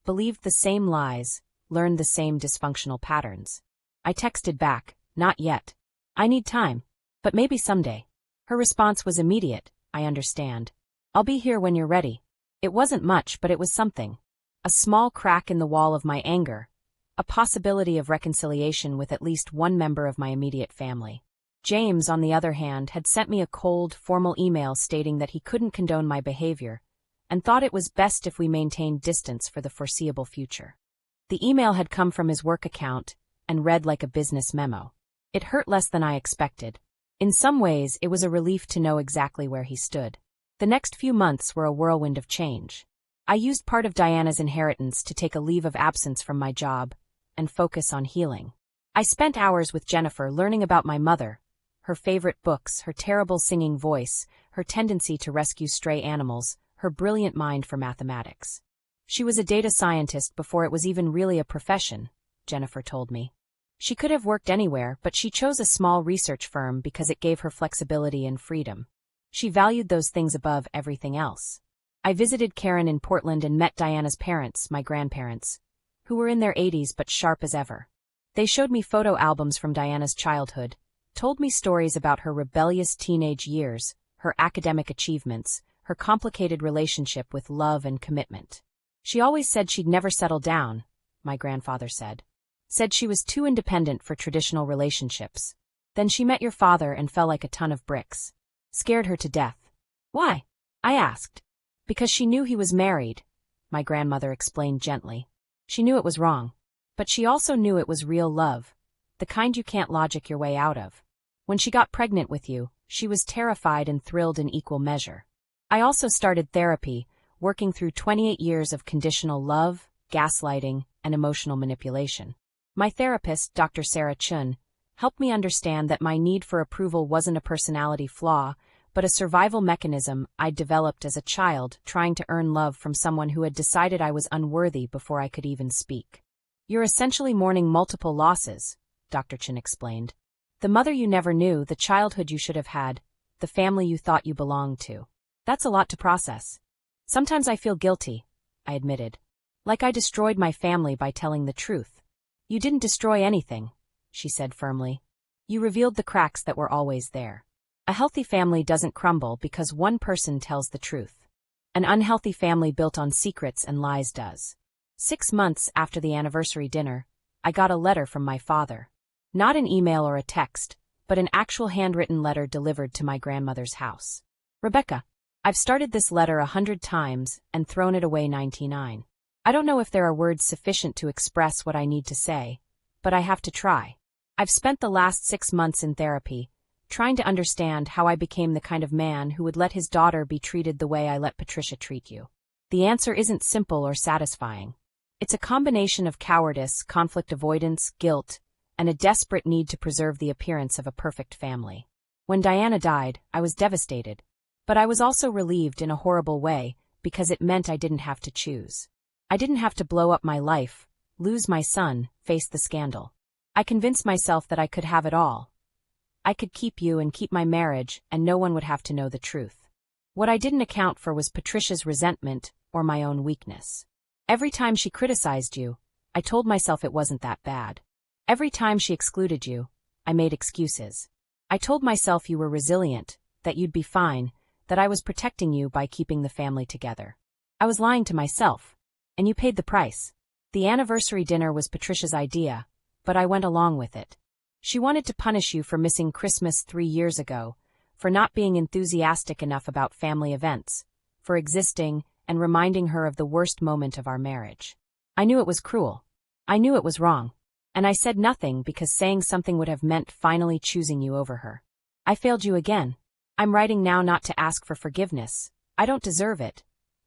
believed the same lies, learned the same dysfunctional patterns. I texted back, "Not yet. I need time. But maybe someday." Her response was immediate, "I understand. I'll be here when you're ready." It wasn't much, but it was something. A small crack in the wall of my anger. A possibility of reconciliation with at least one member of my immediate family. James, on the other hand, had sent me a cold, formal email stating that he couldn't condone my behavior, and thought it was best if we maintained distance for the foreseeable future. The email had come from his work account, and read like a business memo. It hurt less than I expected. In some ways, it was a relief to know exactly where he stood. The next few months were a whirlwind of change. I used part of Diana's inheritance to take a leave of absence from my job, and focus on healing. I spent hours with Jennifer learning about my mother, her favorite books, her terrible singing voice, her tendency to rescue stray animals, her brilliant mind for mathematics. She was a data scientist before it was even really a profession, Jennifer told me. She could have worked anywhere, but she chose a small research firm because it gave her flexibility and freedom. She valued those things above everything else. I visited Karen in Portland and met Diana's parents, my grandparents, who were in their 80s but sharp as ever. They showed me photo albums from Diana's childhood, told me stories about her rebellious teenage years, her academic achievements, her complicated relationship with love and commitment. "She always said she'd never settle down," my grandfather said. "Said she was too independent for traditional relationships. Then she met your father and fell like a ton of bricks. Scared her to death." "Why?" I asked. "Because she knew he was married," my grandmother explained gently. "She knew it was wrong. But she also knew it was real love, the kind you can't logic your way out of. When she got pregnant with you, she was terrified and thrilled in equal measure." I also started therapy, working through 28 years of conditional love, gaslighting, and emotional manipulation. My therapist, Dr. Sarah Chun, helped me understand that my need for approval wasn't a personality flaw, but a survival mechanism I'd developed as a child trying to earn love from someone who had decided I was unworthy before I could even speak. "You're essentially mourning multiple losses," Dr. Chun explained. "The mother you never knew, the childhood you should have had, the family you thought you belonged to. That's a lot to process." "Sometimes I feel guilty," I admitted. "Like I destroyed my family by telling the truth." "You didn't destroy anything," she said firmly. "You revealed the cracks that were always there. A healthy family doesn't crumble because one person tells the truth. An unhealthy family built on secrets and lies does." 6 months after the anniversary dinner, I got a letter from my father. Not an email or a text, but an actual handwritten letter delivered to my grandmother's house. "Rebecca, I've started this letter 100 times and thrown it away 99. I don't know if there are words sufficient to express what I need to say, but I have to try. I've spent the last 6 months in therapy, trying to understand how I became the kind of man who would let his daughter be treated the way I let Patricia treat you. The answer isn't simple or satisfying. It's a combination of cowardice, conflict avoidance, guilt, and a desperate need to preserve the appearance of a perfect family. When Diana died, I was devastated. But I was also relieved in a horrible way, because it meant I didn't have to choose. I didn't have to blow up my life, lose my son, face the scandal. I convinced myself that I could have it all. I could keep you and keep my marriage, and no one would have to know the truth. What I didn't account for was Patricia's resentment or my own weakness. Every time she criticized you, I told myself it wasn't that bad. Every time she excluded you, I made excuses. I told myself you were resilient, that you'd be fine, that I was protecting you by keeping the family together. I was lying to myself, and you paid the price. The anniversary dinner was Patricia's idea, but I went along with it. She wanted to punish you for missing Christmas 3 years ago, for not being enthusiastic enough about family events, for existing and reminding her of the worst moment of our marriage. I knew it was cruel. I knew it was wrong. And I said nothing because saying something would have meant finally choosing you over her. I failed you again. I'm writing now not to ask for forgiveness. I don't deserve it,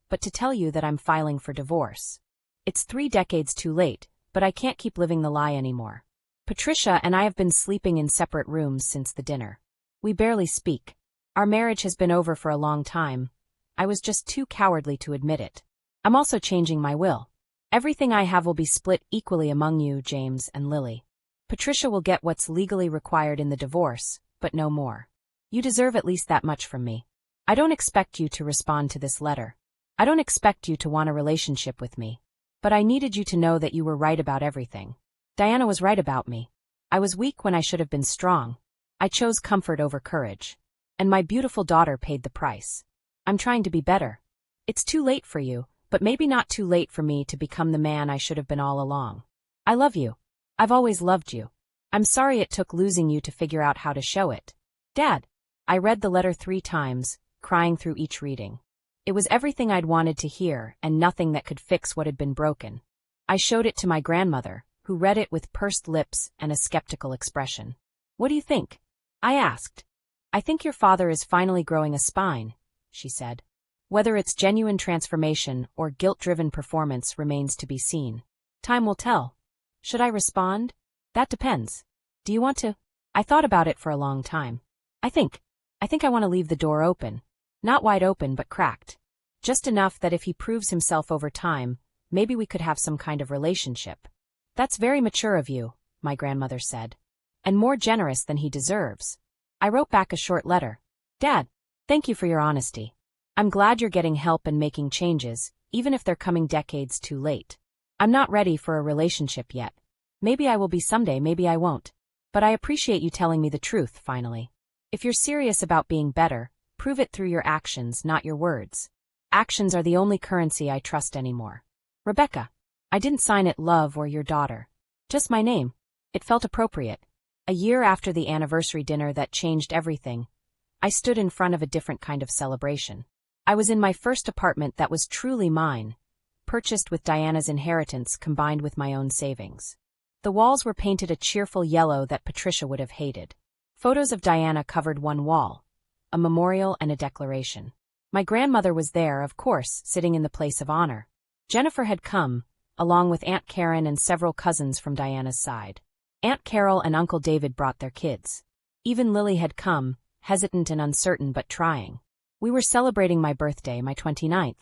but to tell you that I'm filing for divorce. It's 3 decades too late, but I can't keep living the lie anymore. Patricia and I have been sleeping in separate rooms since the dinner. We barely speak. Our marriage has been over for a long time. I was just too cowardly to admit it. I'm also changing my will. Everything I have will be split equally among you, James and Lily. Patricia will get what's legally required in the divorce, but no more. You deserve at least that much from me. I don't expect you to respond to this letter. I don't expect you to want a relationship with me. But I needed you to know that you were right about everything. Diana was right about me. I was weak when I should have been strong. I chose comfort over courage. And my beautiful daughter paid the price. I'm trying to be better. It's too late for you, but maybe not too late for me to become the man I should have been all along. I love you. I've always loved you. I'm sorry it took losing you to figure out how to show it. Dad. I read the letter 3 times, crying through each reading. It was everything I'd wanted to hear and nothing that could fix what had been broken. I showed it to my grandmother, who read it with pursed lips and a skeptical expression. What do you think? I asked. I think your father is finally growing a spine, she said. Whether it's genuine transformation or guilt-driven performance remains to be seen. Time will tell. Should I respond? That depends. Do you want to? I thought about it for a long time. I think I want to leave the door open. Not wide open but cracked. Just enough that if he proves himself over time, maybe we could have some kind of relationship. That's very mature of you, my grandmother said. And more generous than he deserves. I wrote back a short letter. Dad, thank you for your honesty. I'm glad you're getting help and making changes, even if they're coming decades too late. I'm not ready for a relationship yet. Maybe I will be someday, maybe I won't. But I appreciate you telling me the truth, finally. If you're serious about being better, prove it through your actions, not your words. Actions are the only currency I trust anymore. Rebecca. I didn't sign it love or your daughter. Just my name. It felt appropriate. A year after the anniversary dinner that changed everything, I stood in front of a different kind of celebration. I was in my first apartment that was truly mine, purchased with Diana's inheritance combined with my own savings. The walls were painted a cheerful yellow that Patricia would have hated. Photos of Diana covered one wall, a memorial and a declaration. My grandmother was there, of course, sitting in the place of honor. Jennifer had come, along with Aunt Karen and several cousins from Diana's side. Aunt Carol and Uncle David brought their kids. Even Lily had come, hesitant and uncertain but trying. We were celebrating my birthday, my 29th.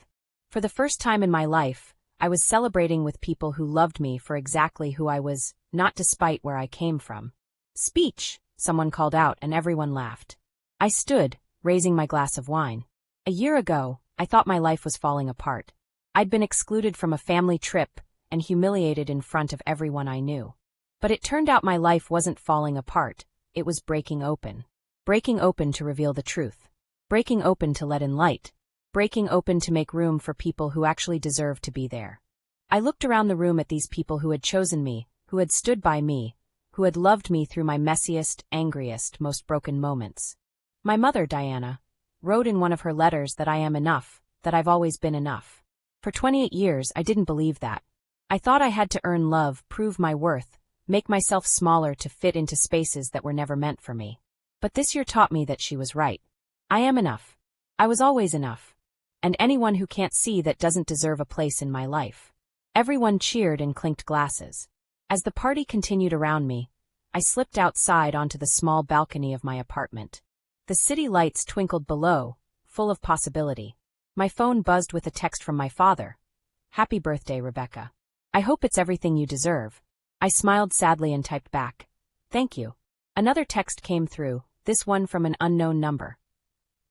For the first time in my life, I was celebrating with people who loved me for exactly who I was, not despite where I came from. Speech, someone called out and everyone laughed. I stood, raising my glass of wine. A year ago, I thought my life was falling apart. I'd been excluded from a family trip and humiliated in front of everyone I knew. But it turned out my life wasn't falling apart, it was breaking open. Breaking open to reveal the truth. Breaking open to let in light. Breaking open to make room for people who actually deserve to be there. I looked around the room at these people who had chosen me, who had stood by me, who had loved me through my messiest, angriest, most broken moments. My mother, Diana, wrote in one of her letters that I am enough, that I've always been enough. For 28 years, I didn't believe that. I thought I had to earn love, prove my worth, make myself smaller to fit into spaces that were never meant for me. But this year taught me that she was right. I am enough. I was always enough. And anyone who can't see that doesn't deserve a place in my life. Everyone cheered and clinked glasses. As the party continued around me, I slipped outside onto the small balcony of my apartment. The city lights twinkled below, full of possibility. My phone buzzed with a text from my father. Happy birthday, Rebecca. I hope it's everything you deserve. I smiled sadly and typed back. Thank you. Another text came through, this one from an unknown number.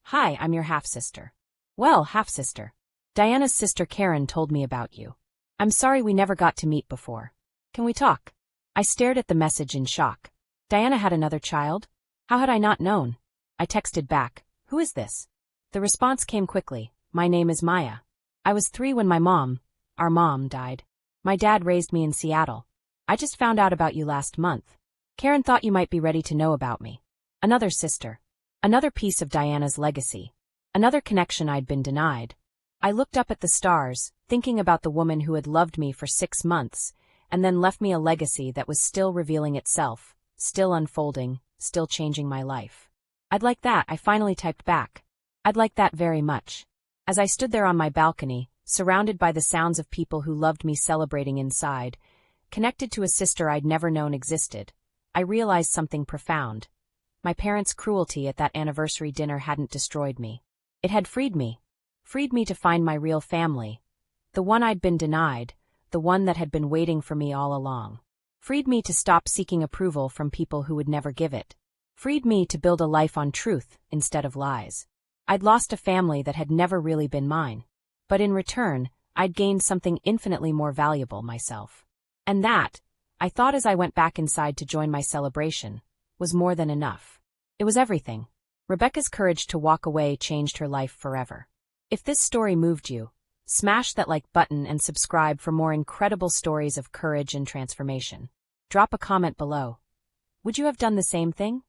Hi, I'm your half-sister. Well, half-sister. Diana's sister Karen told me about you. I'm sorry we never got to meet before. Can we talk? I stared at the message in shock. Diana had another child? How had I not known? I texted back, who is this? The response came quickly, my name is Maya. I was 3 when our mom died. My dad raised me in Seattle. I just found out about you last month. Karen thought you might be ready to know about me. Another sister. Another piece of Diana's legacy. Another connection I'd been denied. I looked up at the stars, thinking about the woman who had loved me for 6 months, and then left me a legacy that was still revealing itself, still unfolding, still changing my life. I'd like that, I finally typed back. I'd like that very much. As I stood there on my balcony, surrounded by the sounds of people who loved me celebrating inside, connected to a sister I'd never known existed, I realized something profound. My parents' cruelty at that anniversary dinner hadn't destroyed me. It had freed me to find my real family, the one I'd been denied, the one that had been waiting for me all along. Freed me to stop seeking approval from people who would never give it. Freed me to build a life on truth instead of lies. I'd lost a family that had never really been mine. But in return, I'd gained something infinitely more valuable, myself. And that, I thought as I went back inside to join my celebration, was more than enough. It was everything. Rebecca's courage to walk away changed her life forever. If this story moved you, smash that like button and subscribe for more incredible stories of courage and transformation. Drop a comment below. Would you have done the same thing?